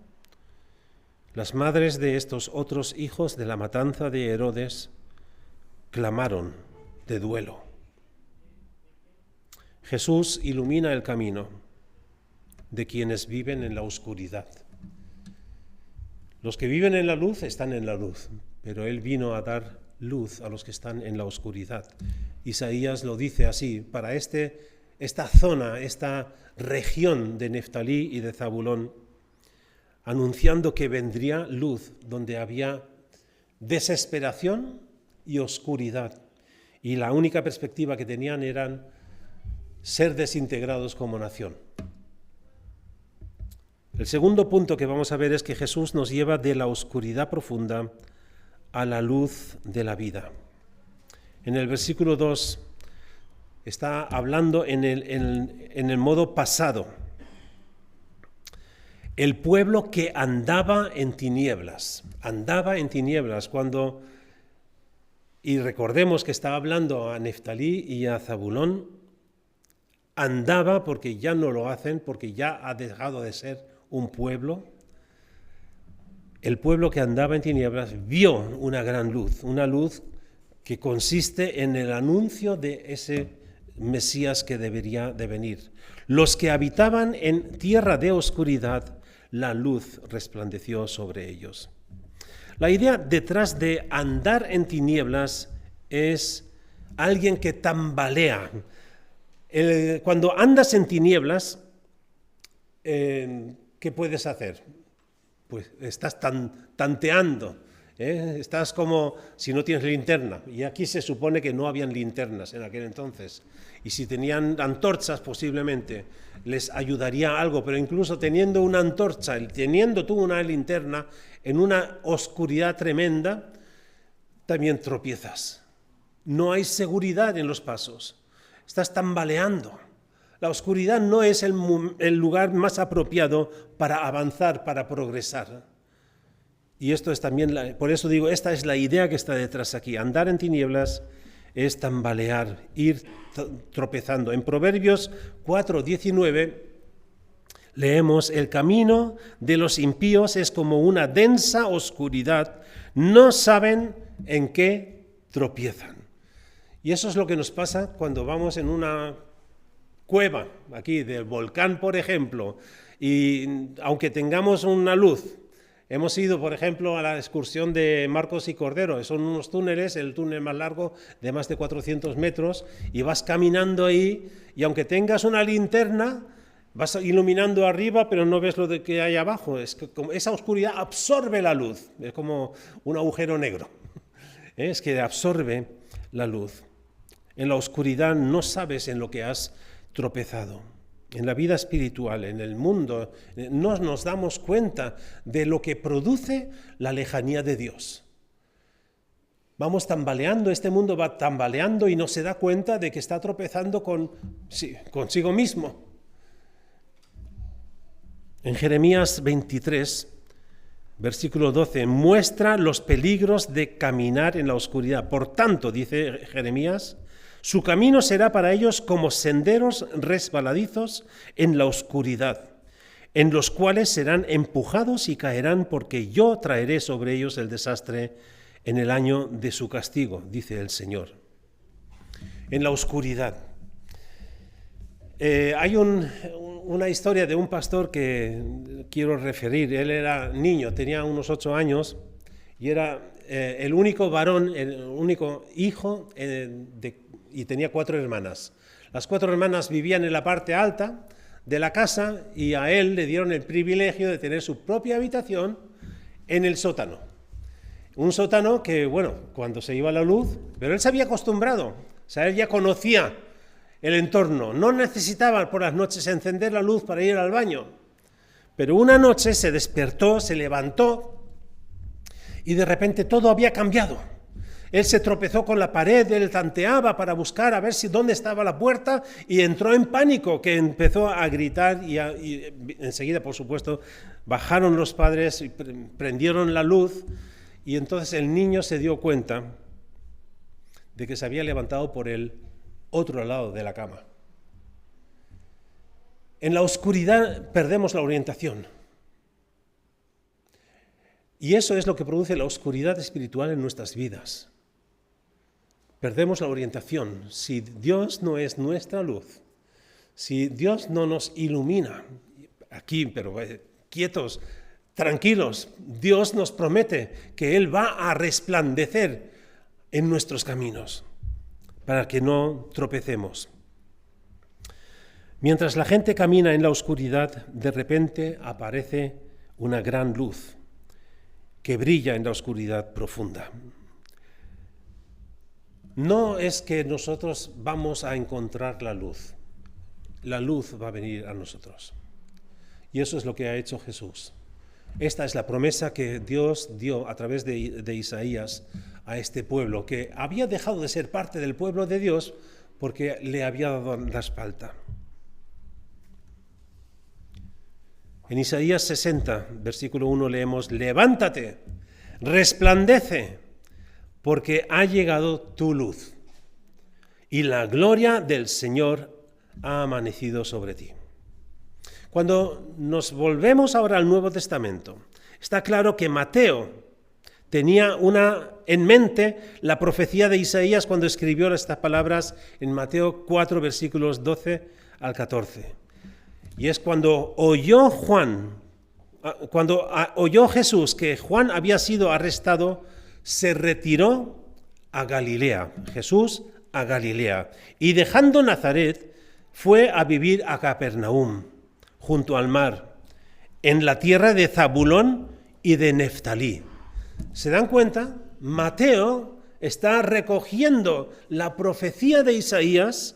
las madres de estos otros hijos de la matanza de Herodes clamaron de duelo. Jesús ilumina el camino de quienes viven en la oscuridad. Los que viven en la luz están en la luz, pero Él vino a dar luz a los que están en la oscuridad. Isaías lo dice así, para esta zona, esta región de Neftalí y de Zabulón, anunciando que vendría luz donde había desesperación y oscuridad. Y la única perspectiva que tenían eran ser desintegrados como nación. El segundo punto que vamos a ver es que Jesús nos lleva de la oscuridad profunda a la luz de la vida. En el versículo 2 está hablando en el modo pasado. El pueblo que andaba en tinieblas cuando, y recordemos que estaba hablando a Neftalí y a Zabulón, andaba porque ya no lo hacen, porque ya ha dejado de ser un pueblo. El pueblo que andaba en tinieblas vio una gran luz, una luz que consiste en el anuncio de ese Mesías que debería de venir. Los que habitaban en tierra de oscuridad, la luz resplandeció sobre ellos. La idea detrás de andar en tinieblas es alguien que tambalea. Cuando andas en tinieblas, ¿qué puedes hacer? Pues estás tanteando, estás como si no tienes linterna. Y aquí se supone que no habían linternas en aquel entonces. Y si tenían antorchas, posiblemente les ayudaría algo, pero incluso teniendo una antorcha, teniendo tú una linterna, en una oscuridad tremenda, también tropiezas. No hay seguridad en los pasos, estás tambaleando. La oscuridad no es el lugar más apropiado para avanzar, para progresar. Y esto es también, por eso digo, esta es la idea que está detrás aquí. Andar en tinieblas es tambalear, ir tropezando. En Proverbios 4:19 leemos: el camino de los impíos es como una densa oscuridad, no saben en qué tropiezan. Y eso es lo que nos pasa cuando vamos en una cueva, aquí del volcán, por ejemplo, y aunque tengamos una luz, hemos ido, por ejemplo, a la excursión de Marcos y Cordero, son unos túneles, el túnel más largo de más de 400 metros, y vas caminando ahí, y aunque tengas una linterna, Vas iluminando arriba, pero no ves lo que hay abajo. Es que esa oscuridad absorbe la luz, es como un agujero negro. Es que absorbe la luz. En la oscuridad no sabes en lo que has tropezado. En la vida espiritual, en el mundo, no nos damos cuenta de lo que produce la lejanía de Dios. Vamos tambaleando, este mundo va tambaleando y no se da cuenta de que está tropezando consigo mismo. En Jeremías 23, versículo 12, muestra los peligros de caminar en la oscuridad. Por tanto, dice Jeremías, su camino será para ellos como senderos resbaladizos en la oscuridad, en los cuales serán empujados y caerán, porque yo traeré sobre ellos el desastre en el año de su castigo, dice el Señor. En la oscuridad. Hay una historia de un pastor que quiero referir. Él era niño, tenía unos 8 años y era el único varón, el único hijo y tenía 4 hermanas. Las 4 hermanas vivían en la parte alta de la casa y a él le dieron el privilegio de tener su propia habitación en el sótano. Un sótano que, bueno, cuando se iba la luz, pero él se había acostumbrado, o sea, él ya conocía el entorno, no necesitaba por las noches encender la luz para ir al baño, pero una noche se despertó, se levantó y de repente todo había cambiado. Él se tropezó con la pared, él tanteaba para buscar a ver dónde estaba la puerta y entró en pánico, que empezó a gritar y enseguida, por supuesto, bajaron los padres y prendieron la luz y entonces el niño se dio cuenta de que se había levantado por el otro lado de la cama. En la oscuridad perdemos la orientación. Y eso es lo que produce la oscuridad espiritual en nuestras vidas. Perdemos la orientación. Si Dios no es nuestra luz, si Dios no nos ilumina, aquí, pero quietos, tranquilos, Dios nos promete que Él va a resplandecer en nuestros caminos para que no tropecemos. Mientras la gente camina en la oscuridad, de repente aparece una gran luz que brilla en la oscuridad profunda. No es que nosotros vamos a encontrar la luz va a venir a nosotros. Y eso es lo que ha hecho Jesús. Esta es la promesa que Dios dio a través de Isaías a este pueblo, que había dejado de ser parte del pueblo de Dios porque le había dado la espalda. En Isaías 60, versículo 1 leemos, levántate, resplandece, porque ha llegado tu luz, y la gloria del Señor ha amanecido sobre ti. Cuando nos volvemos ahora al Nuevo Testamento, está claro que Mateo tenía en mente la profecía de Isaías cuando escribió estas palabras en Mateo 4, versículos 12 al 14. Y es cuando oyó Jesús que Juan había sido arrestado, se retiró a Galilea, Jesús a Galilea, y dejando Nazaret, fue a vivir a Capernaum, junto al mar, en la tierra de Zabulón y de Neftalí. ¿Se dan cuenta? Mateo está recogiendo la profecía de Isaías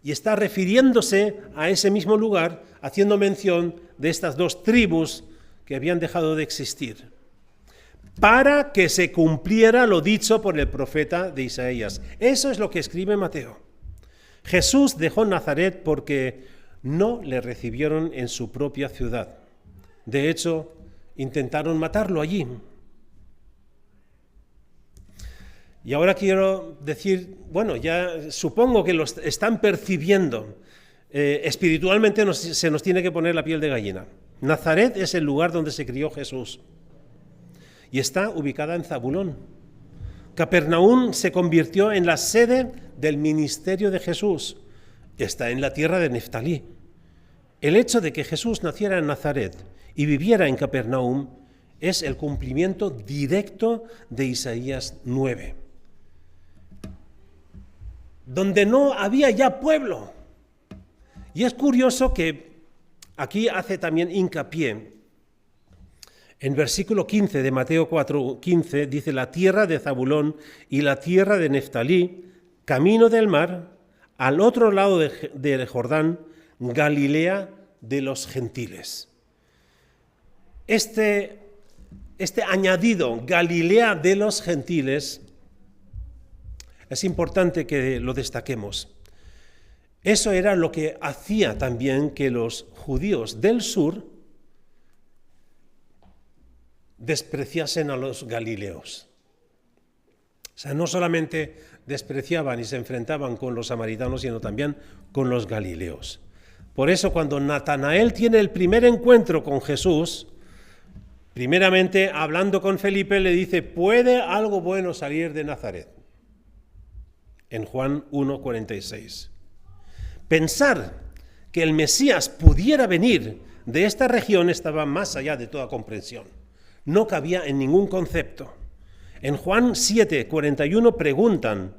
y está refiriéndose a ese mismo lugar, haciendo mención de estas 2 tribus que habían dejado de existir, para que se cumpliera lo dicho por el profeta de Isaías. Eso es lo que escribe Mateo. Jesús dejó Nazaret porque no le recibieron en su propia ciudad. De hecho, intentaron matarlo allí. Y ahora quiero decir, bueno, ya supongo que lo están percibiendo. Espiritualmente se nos tiene que poner la piel de gallina. Nazaret es el lugar donde se crió Jesús y está ubicada en Zabulón. Capernaum se convirtió en la sede del ministerio de Jesús. Está en la tierra de Neftalí. El hecho de que Jesús naciera en Nazaret y viviera en Capernaum es el cumplimiento directo de Isaías 9, donde no había ya pueblo. Y es curioso que aquí hace también hincapié. En versículo 15 de Mateo 4:15 dice: la tierra de Zabulón y la tierra de Neftalí, camino del mar, al otro lado del Jordán, Galilea de los gentiles. Este añadido, Galilea de los gentiles, es importante que lo destaquemos. Eso era lo que hacía también que los judíos del sur despreciasen a los galileos. O sea, no solamente despreciaban y se enfrentaban con los samaritanos, sino también con los galileos. Por eso, cuando Natanael tiene el primer encuentro con Jesús, primeramente hablando con Felipe, le dice: ¿puede algo bueno salir de Nazaret? En Juan 1:46. Pensar que el Mesías pudiera venir de esta región estaba más allá de toda comprensión. No cabía en ningún concepto. En Juan 7:41 preguntan: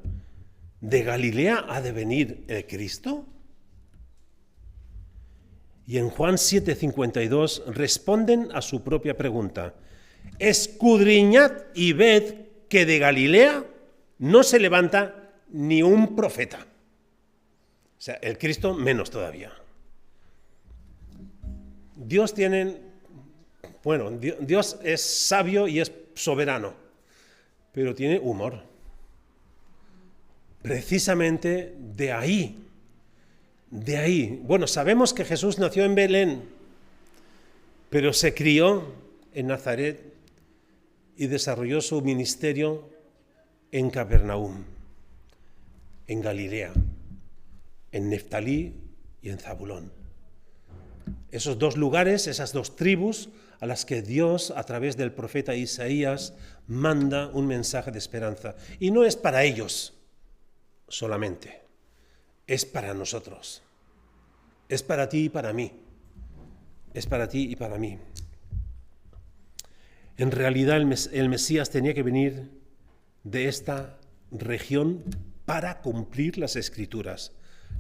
¿de Galilea ha de venir el Cristo? Y en Juan 7:52 responden a su propia pregunta: escudriñad y ved que de Galilea no se levanta ni un profeta. O sea, el Cristo menos todavía. Dios es sabio y es soberano, pero tiene humor. Precisamente de ahí. Bueno, sabemos que Jesús nació en Belén, pero se crió en Nazaret y desarrolló su ministerio en Capernaum, en Galilea, en Neftalí y en Zabulón. Esos dos lugares, esas dos tribus a las que Dios, a través del profeta Isaías, manda un mensaje de esperanza. Y no es para ellos solamente, es para nosotros. Es para ti y para mí. Es para ti y para mí. En realidad el Mesías tenía que venir de esta región para cumplir las Escrituras.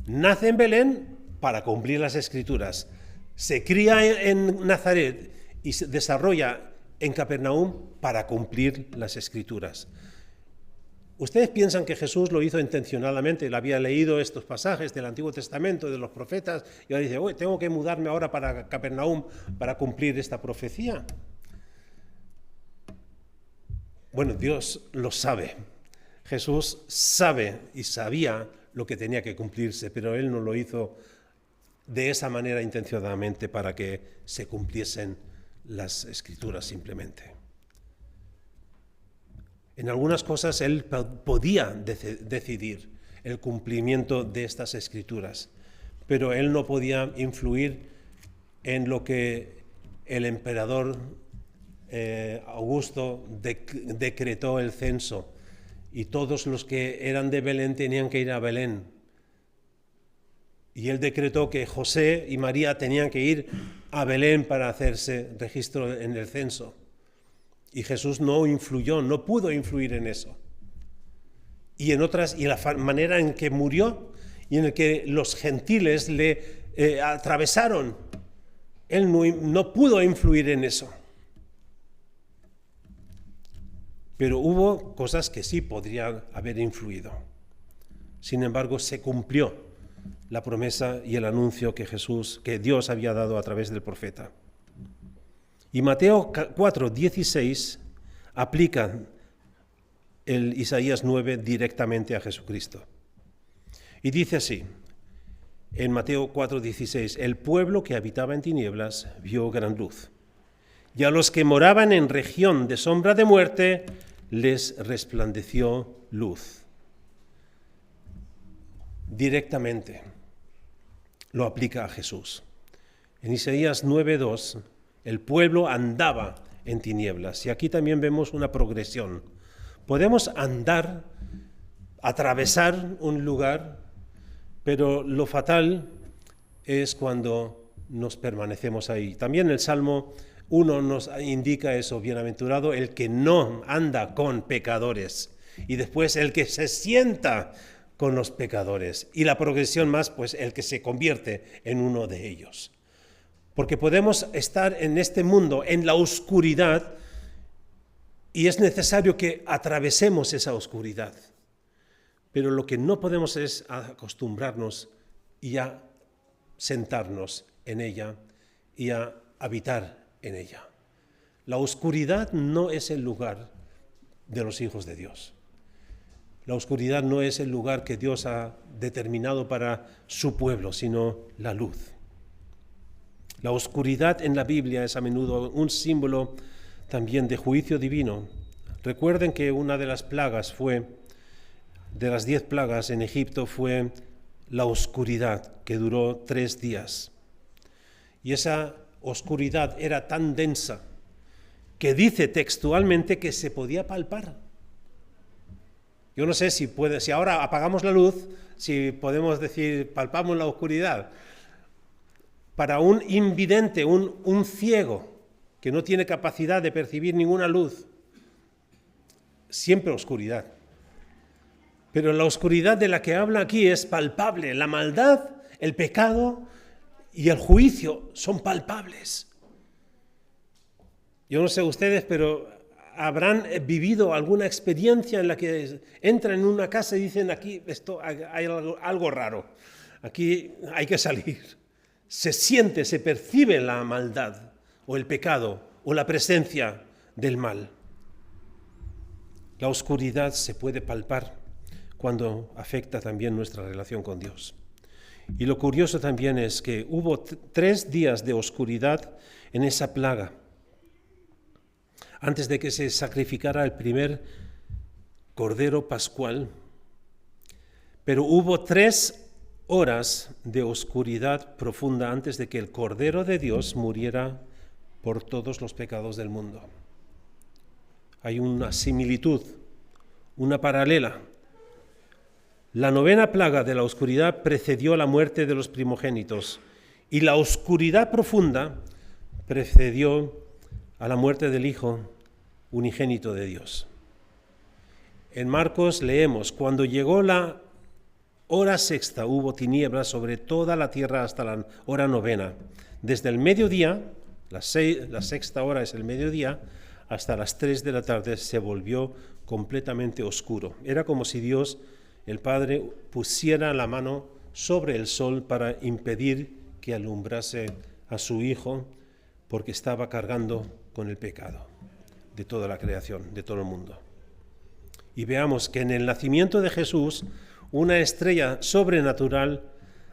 Nace en Belén para cumplir las Escrituras. Se cría en Nazaret y se desarrolla en Capernaum para cumplir las Escrituras. ¿Ustedes piensan que Jesús lo hizo intencionadamente? Él había leído estos pasajes del Antiguo Testamento, de los profetas, y ahora dice: tengo que mudarme ahora para Capernaum para cumplir esta profecía. Bueno, Dios lo sabe. Jesús sabe y sabía lo que tenía que cumplirse, pero Él no lo hizo de esa manera intencionadamente para que se cumpliesen las Escrituras simplemente. En algunas cosas Él podía decidir el cumplimiento de estas Escrituras, pero Él no podía influir en lo que el emperador Augusto decretó el censo, y todos los que eran de Belén tenían que ir a Belén. Y él decretó que José y María tenían que ir a Belén para hacerse registro en el censo. Y Jesús no pudo influir en eso. Y la manera en que murió y en la que los gentiles le atravesaron, él no pudo influir en eso. Pero hubo cosas que sí podrían haber influido. Sin embargo, se cumplió la promesa y el anuncio que Dios había dado a través del profeta. Y Mateo 4:16 aplica el Isaías 9 directamente a Jesucristo. Y dice así, en Mateo 4:16: el pueblo que habitaba en tinieblas vio gran luz, y a los que moraban en región de sombra de muerte les resplandeció luz. Directamente lo aplica a Jesús. En Isaías 9:2, el pueblo andaba en tinieblas, y aquí también vemos una progresión. Podemos atravesar un lugar, pero lo fatal es cuando nos permanecemos ahí. También el Salmo 1 nos indica eso: bienaventurado el que no anda con pecadores, y después el que se sienta con los pecadores, y la progresión más, pues el que se convierte en uno de ellos. porque podemos estar en este mundo, en la oscuridad, y es necesario que atravesemos esa oscuridad. Pero lo que no podemos es acostumbrarnos y a sentarnos en ella y a habitar en ella. La oscuridad no es el lugar de los hijos de Dios. La oscuridad no es el lugar que Dios ha determinado para su pueblo, sino la luz. La oscuridad en la Biblia es a menudo un símbolo también de juicio divino. Recuerden que una de las plagas de las 10 plagas en Egipto fue la oscuridad, que duró 3 días. Y esa oscuridad era tan densa que dice textualmente que se podía palpar. Yo no sé si ahora apagamos la luz, si podemos decir palpamos la oscuridad. Para un invidente, un ciego, que no tiene capacidad de percibir ninguna luz, siempre oscuridad. Pero la oscuridad de la que habla aquí es palpable. La maldad, el pecado y el juicio son palpables. Yo no sé ustedes, pero habrán vivido alguna experiencia en la que entran en una casa y dicen aquí hay algo raro, aquí hay que salir. Se siente, se percibe la maldad o el pecado o la presencia del mal. La oscuridad se puede palpar cuando afecta también nuestra relación con Dios. Y lo curioso también es que hubo 3 días de oscuridad en esa plaga, antes de que se sacrificara el primer cordero pascual, pero hubo 3 horas de oscuridad profunda antes de que el Cordero de Dios muriera por todos los pecados del mundo. Hay una similitud, una paralela. La 9ª plaga de la oscuridad precedió la muerte de los primogénitos y la oscuridad profunda precedió a la muerte del Hijo unigénito de Dios. En Marcos leemos, cuando llegó la hora 6ª hubo tinieblas sobre toda la tierra hasta la hora 9ª. Desde el mediodía, la 6ª hora es el mediodía, hasta las 3 de la tarde se volvió completamente oscuro. Era como si Dios, el Padre, pusiera la mano sobre el sol para impedir que alumbrase a su Hijo, porque estaba cargando con el pecado de toda la creación, de todo el mundo. Y veamos que en el nacimiento de Jesús, una estrella sobrenatural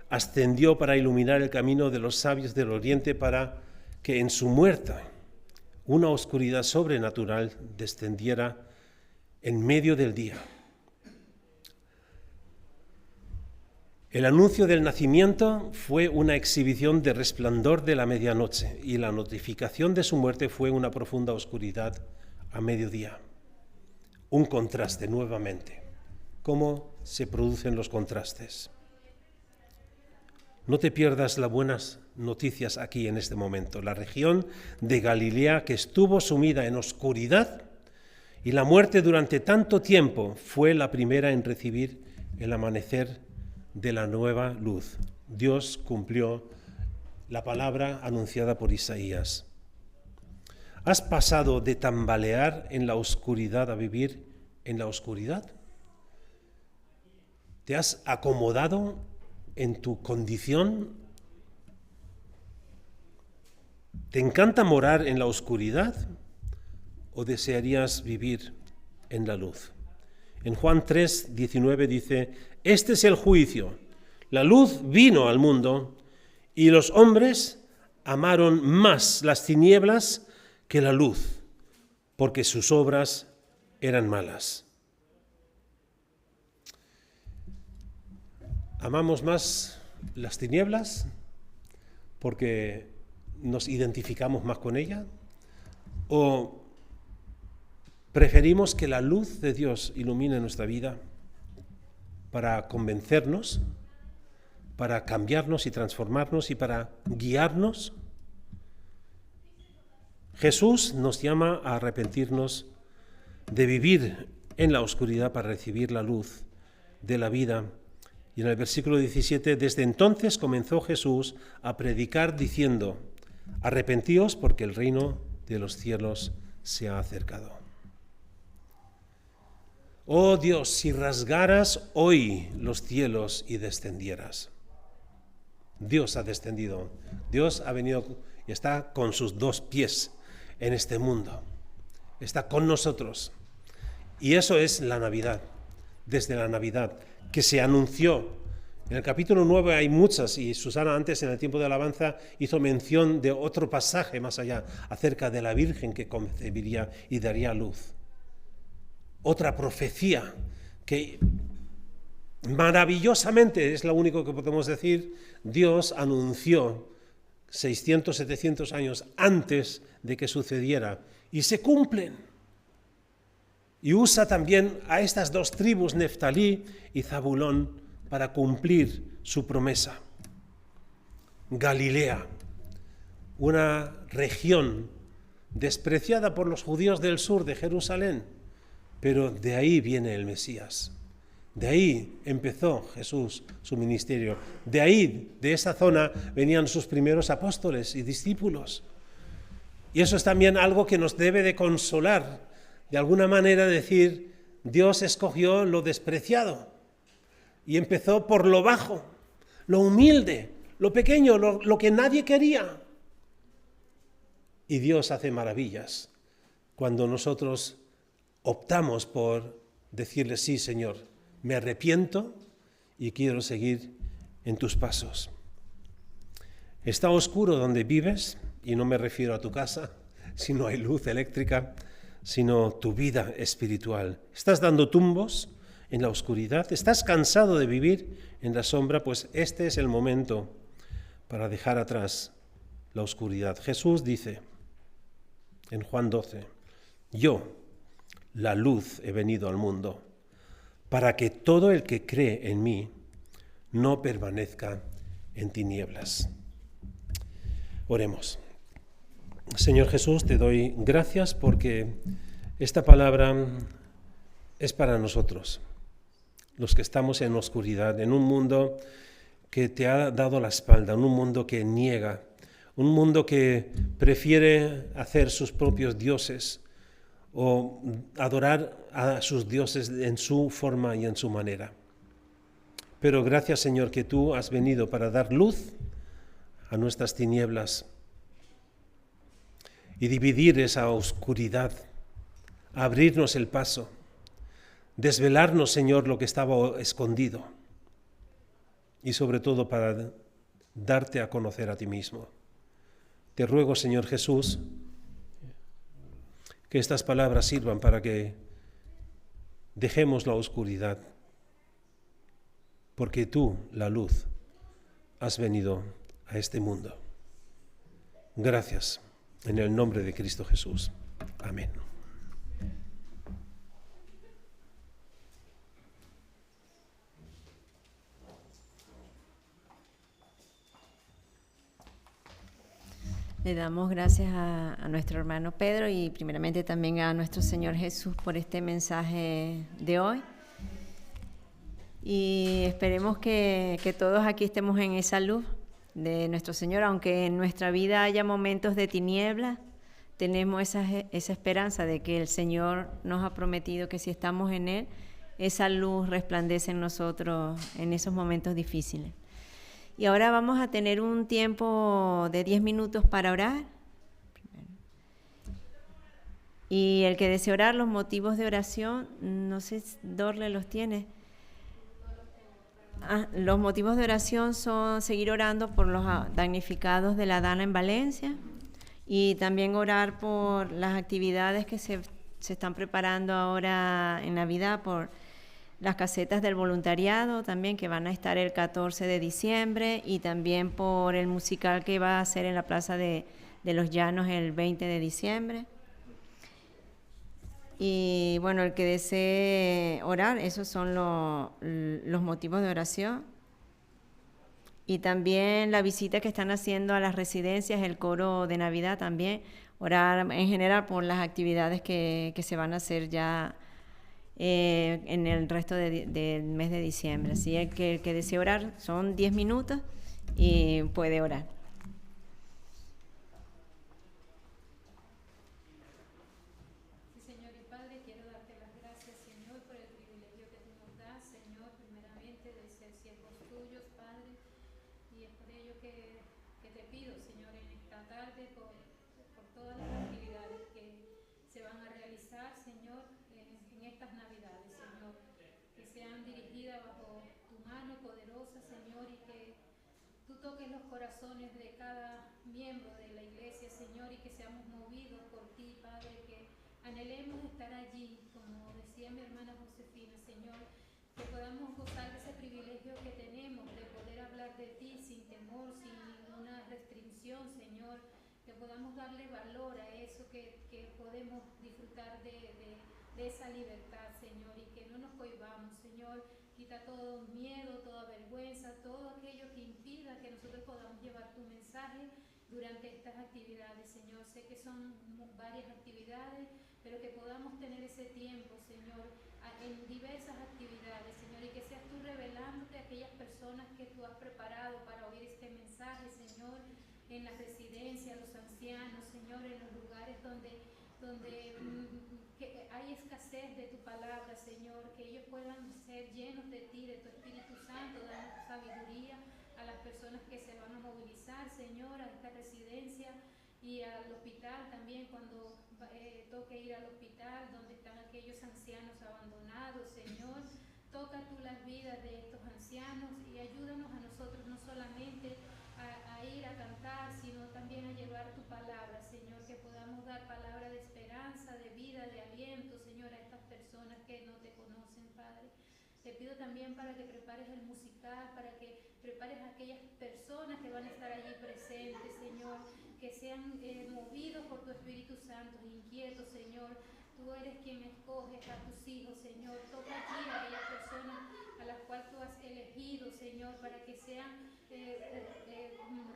ascendió para iluminar el camino de los sabios del Oriente, para que en su muerte una oscuridad sobrenatural descendiera en medio del día. El anuncio del nacimiento fue una exhibición de resplandor de la medianoche, y la notificación de su muerte fue una profunda oscuridad a mediodía. Un contraste nuevamente. ¿Cómo se producen los contrastes? No te pierdas las buenas noticias aquí en este momento. La región de Galilea, que estuvo sumida en oscuridad y la muerte durante tanto tiempo, fue la primera en recibir el amanecer de la nueva luz. Dios cumplió la palabra anunciada por Isaías. ¿Has pasado de tambalear en la oscuridad a vivir en la oscuridad? ¿Te has acomodado en tu condición? ¿Te encanta morar en la oscuridad o desearías vivir en la luz? En Juan 3:19 dice, este es el juicio. La luz vino al mundo y los hombres amaron más las tinieblas que la luz, porque sus obras eran malas. ¿Amamos más las tinieblas porque nos identificamos más con ella? ¿O preferimos que la luz de Dios ilumine nuestra vida para convencernos, para cambiarnos y transformarnos y para guiarnos? Jesús nos llama a arrepentirnos de vivir en la oscuridad para recibir la luz de la vida. Y en el versículo 17, desde entonces comenzó Jesús a predicar diciendo, Arrepentíos porque el reino de los cielos se ha acercado. Oh Dios, si rasgaras hoy los cielos y descendieras. Dios ha descendido. Dios ha venido y está con sus dos pies en este mundo. Está con nosotros. Y eso es la Navidad. Desde la Navidad, que se anunció. En el capítulo 9 hay muchas, y Susana antes en el tiempo de alabanza hizo mención de otro pasaje más allá, acerca de la Virgen que concebiría y daría luz. Otra profecía que maravillosamente, es lo único que podemos decir, Dios anunció 600, 700 años antes de que sucediera, y se cumplen. Y usa también a estas dos tribus, Neftalí y Zabulón, para cumplir su promesa. Galilea, una región despreciada por los judíos del sur de Jerusalén, pero de ahí viene el Mesías. De ahí empezó Jesús su ministerio. De ahí, de esa zona, venían sus primeros apóstoles y discípulos. Y eso es también algo que nos debe de consolar. De alguna manera decir, Dios escogió lo despreciado y empezó por lo bajo, lo humilde, lo pequeño, lo que nadie quería. Y Dios hace maravillas cuando nosotros optamos por decirle, sí, Señor, me arrepiento y quiero seguir en tus pasos. Está oscuro donde vives, y no me refiero a tu casa, si no hay luz eléctrica, sino tu vida espiritual. ¿Estás dando tumbos en la oscuridad? ¿Estás cansado de vivir en la sombra? Pues este es el momento para dejar atrás la oscuridad. Jesús dice en Juan 12, yo, la luz, he venido al mundo, para que todo el que cree en mí no permanezca en tinieblas. Oremos. Señor Jesús, te doy gracias porque esta palabra es para nosotros, los que estamos en oscuridad, en un mundo que te ha dado la espalda, en un mundo que niega, un mundo que prefiere hacer sus propios dioses o adorar a sus dioses en su forma y en su manera. Pero gracias, Señor, que tú has venido para dar luz a nuestras tinieblas y dividir esa oscuridad, abrirnos el paso, desvelarnos, Señor, lo que estaba escondido y sobre todo para darte a conocer a ti mismo. Te ruego, Señor Jesús, que estas palabras sirvan para que dejemos la oscuridad, porque tú, la luz, has venido a este mundo. Gracias. En el nombre de Cristo Jesús. Amén. Le damos gracias a nuestro hermano Pedro y primeramente también a nuestro Señor Jesús por este mensaje de hoy. Y esperemos que todos aquí estemos en esa luz de nuestro Señor, aunque en nuestra vida haya momentos de tinieblas, tenemos esa esperanza de que el Señor nos ha prometido que si estamos en Él, esa luz resplandece en nosotros en esos momentos difíciles. Y ahora vamos a tener un tiempo de 10 minutos para orar. Y el que desee orar, los motivos de oración, no sé, Dorle los tiene. Los motivos de oración son seguir orando por los damnificados de la Dana en Valencia y también orar por las actividades que se están preparando ahora en Navidad, por las casetas del voluntariado también que van a estar el 14 de diciembre y también por el musical que va a hacer en la Plaza de los Llanos el 20 de diciembre. Y bueno, el que desee orar, esos son los motivos de oración. Y también la visita que están haciendo a las residencias, el coro de Navidad también, orar en general por las actividades que se van a hacer ya en el resto del mes de diciembre. Así que el que desee orar son 10 minutos y puede orar. pido, Señor, en esta tarde por todas las actividades que se van a realizar, Señor, en estas Navidades, Señor, que sean dirigidas bajo tu mano poderosa, Señor, y que tú toques los corazones de cada miembro de la iglesia, Señor, y que seamos movidos por ti, Padre, que anhelemos estar allí, como decía mi hermana Josefina, Señor, que podamos gozar de ese privilegio que tenemos de poder hablar de ti sin temor, sin ninguna restricción, Señor, que podamos darle valor a eso, que podemos disfrutar de esa libertad, Señor, y que no nos cohibamos, Señor. Quita todo miedo, toda vergüenza, todo aquello que impida que nosotros podamos llevar tu mensaje durante estas actividades, Señor. Sé que son varias actividades, pero que podamos tener ese tiempo, Señor, en diversas actividades, Señor, y que seas tú revelándote a aquellas personas que tú has preparado para oír este mensaje, Señor, en las residencias, los ancianos, Señor, en los lugares donde que hay escasez de tu palabra, Señor, que ellos puedan ser llenos de ti, de tu Espíritu Santo, dando tu sabiduría a las personas que se van a movilizar, Señor, a esta residencia y al hospital también, cuando toque ir al hospital donde están aquellos ancianos abandonados, Señor. Toca tú las vidas de estos ancianos y ayúdanos a nosotros no solamente a ir a cantar, sino también a llevar tu palabra, Señor, que podamos dar palabra de esperanza, de vida, de aliento, Señor, a estas personas que no te conocen, Padre. Te pido también para que prepares el musical, para que prepares a aquellas personas que van a estar allí presentes, Señor, que sean movidos por tu Espíritu Santo, inquietos, Señor. Tú eres quien escoges a tus hijos, Señor. Toca allí a aquellas personas a las cuales tú has elegido, Señor, para que sean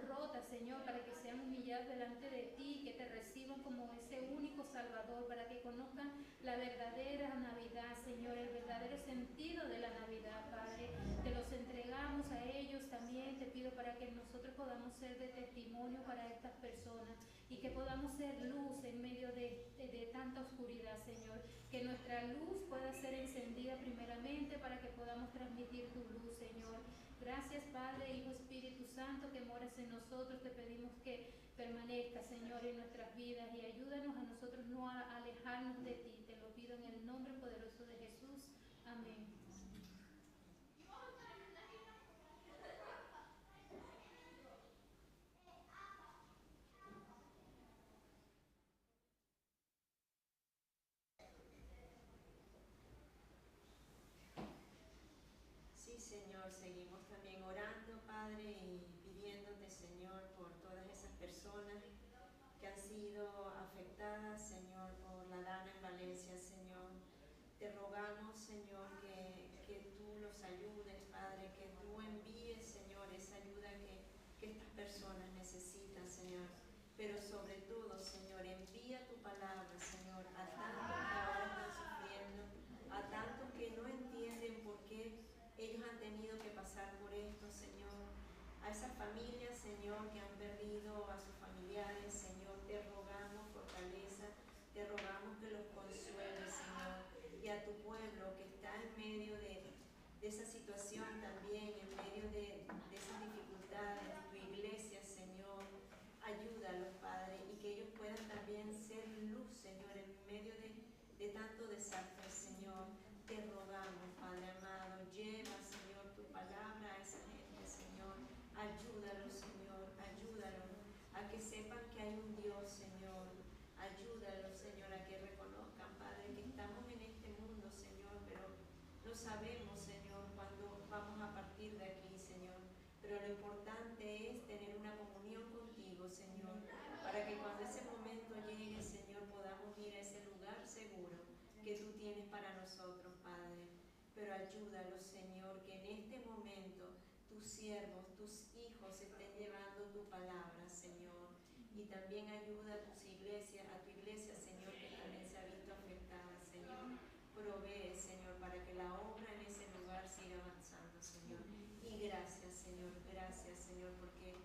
rotas, Señor, para que sean humilladas delante de ti, que te reciban como ese único Salvador, para que conozcan la verdadera Navidad, Señor, el verdadero sentido de la Navidad, Padre. Te los entregamos a ellos también. Te pido para que nosotros podamos ser de testimonio para estas personas y que podamos ser luz en medio de tanta oscuridad, Señor. Que nuestra luz pueda ser encendida primeramente para que podamos transmitir tu luz, Señor. Gracias, Padre, Hijo, Espíritu Santo, que moras en nosotros. Te pedimos que permanezca, Señor, en nuestras vidas y ayúdanos a nosotros no a alejarnos de ti. Te lo pido en el nombre poderoso de Jesús. Amén. Sí, Señor, seguimos también orando, Padre, y pidiéndote, Señor, por todas esas personas que han sido afectadas, Señor, por la Dana en Valencia, Señor. Te rogamos, Señor, que tú los ayudes, Padre, que tú envíes, Señor, esa ayuda que estas personas necesitan, Señor. Pero sobre todo, Señor, envía tu palabra, Señor, a tantos que ahora están sufriendo, a tantos que no entienden por qué ellos han tenido que pasar por esto, Señor. A esas familias, Señor, que han perdido a sus familiares, Señor, te rogamos fortaleza, te rogamos que los consueles, Señor. Y a tu pueblo que está en medio de esa situación también, en medio de esas dificultades, tu iglesia, Señor, ayúdalos, Padre, y que ellos puedan también ser luz, Señor, en medio de tanto desastre, Señor. Te rogamos, Padre amado, lleva, Señor, tu palabra a esa gente, Señor. Ayúdalos, Señor, ayúdalos a que sepan que hay un Dios, Señor. Ayúdalos, Señor, a que reconozcan, Padre, que estamos en este mundo, Señor, pero no sabemos, Señor, cuándo vamos a partir de aquí, Señor. Pero lo importante es tener una comunión contigo, Señor, para que cuando ese momento llegue, Señor, podamos ir a ese lugar seguro que tú tienes para nosotros, Padre. Pero ayúdalos, Señor, que en este momento tus siervos, tus hijos estén llevando tu palabra, Señor. Y también ayuda a tus iglesias, a tu iglesia, Señor, que también se ha visto afectada, Señor. Provee, Señor, para que la obra en ese lugar siga avanzando, Señor. Y gracias, Señor, porque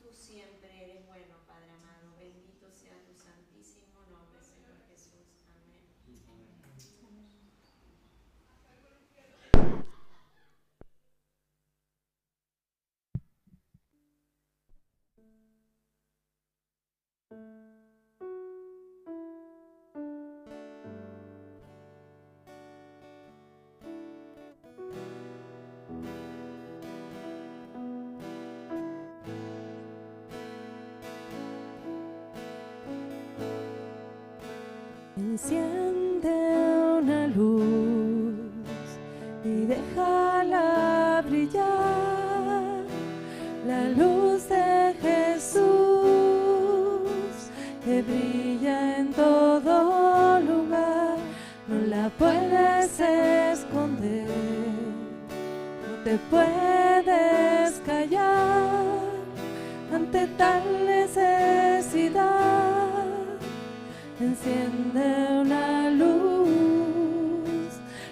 tú siempre eres bueno, Padre amado. Bendito sea tu santísimo nombre, Señor Jesús. Amén. Enciende una luz y déjala brillar, la luz de Jesús que brilla en todo lugar. No la puedes esconder, no te puedes callar ante tal necesidad. Enciende una luz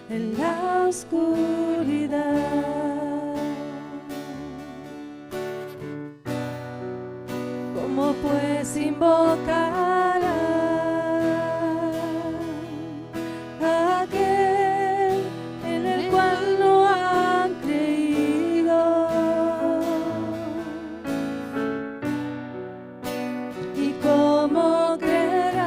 en la oscuridad. ¿Cómo pues invocar a aquel en el cual no han creído? ¿Y cómo creerán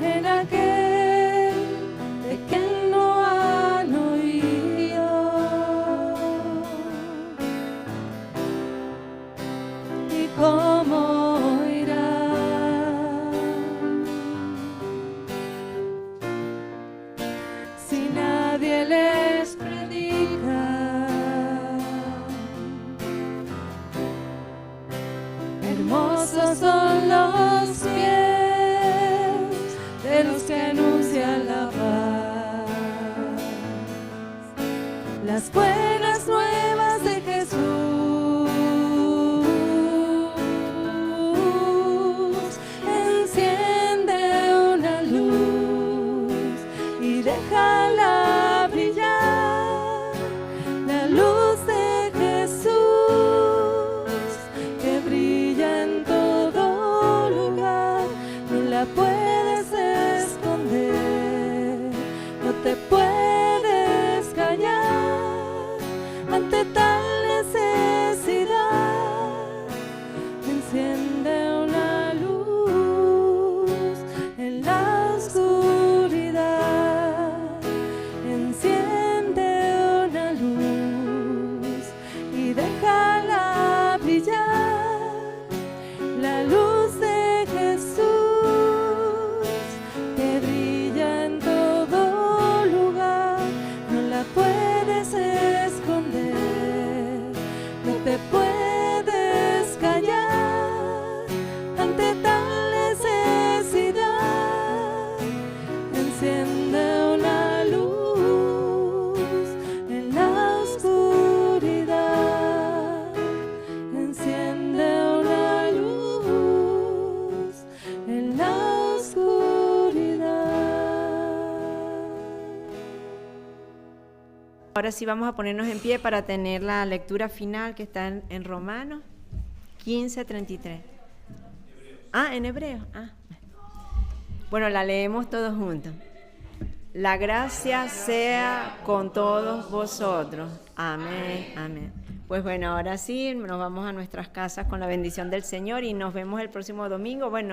en aquel de quien no han oído? ¿Y cómo oirán si nadie les predica? Hermosos son los pies de los que anuncian la paz, las buenas nuevas de Jesús. Enciende una luz y déjala brillar, la luz de Jesús que brilla en todo lugar. No la puedes esconder, no te puedes callar ante tal necesidad. Enciende una luz en la oscuridad. Enciende una luz y déjala brillar, la luz de Jesús que brilla en todo lugar. No la puedes esconder, no te puedes callar ante tal necesidad. Enciende una luz en la oscuridad. Enciende una luz en la oscuridad. Ahora sí vamos a ponernos en pie para tener la lectura final que está en Romanos 15:33. Ah, en hebreo. Ah. Bueno, la leemos todos juntos. La gracia sea con todos vosotros. Amén, amén. Pues bueno, ahora sí, nos vamos a nuestras casas con la bendición del Señor y nos vemos el próximo domingo. Bueno.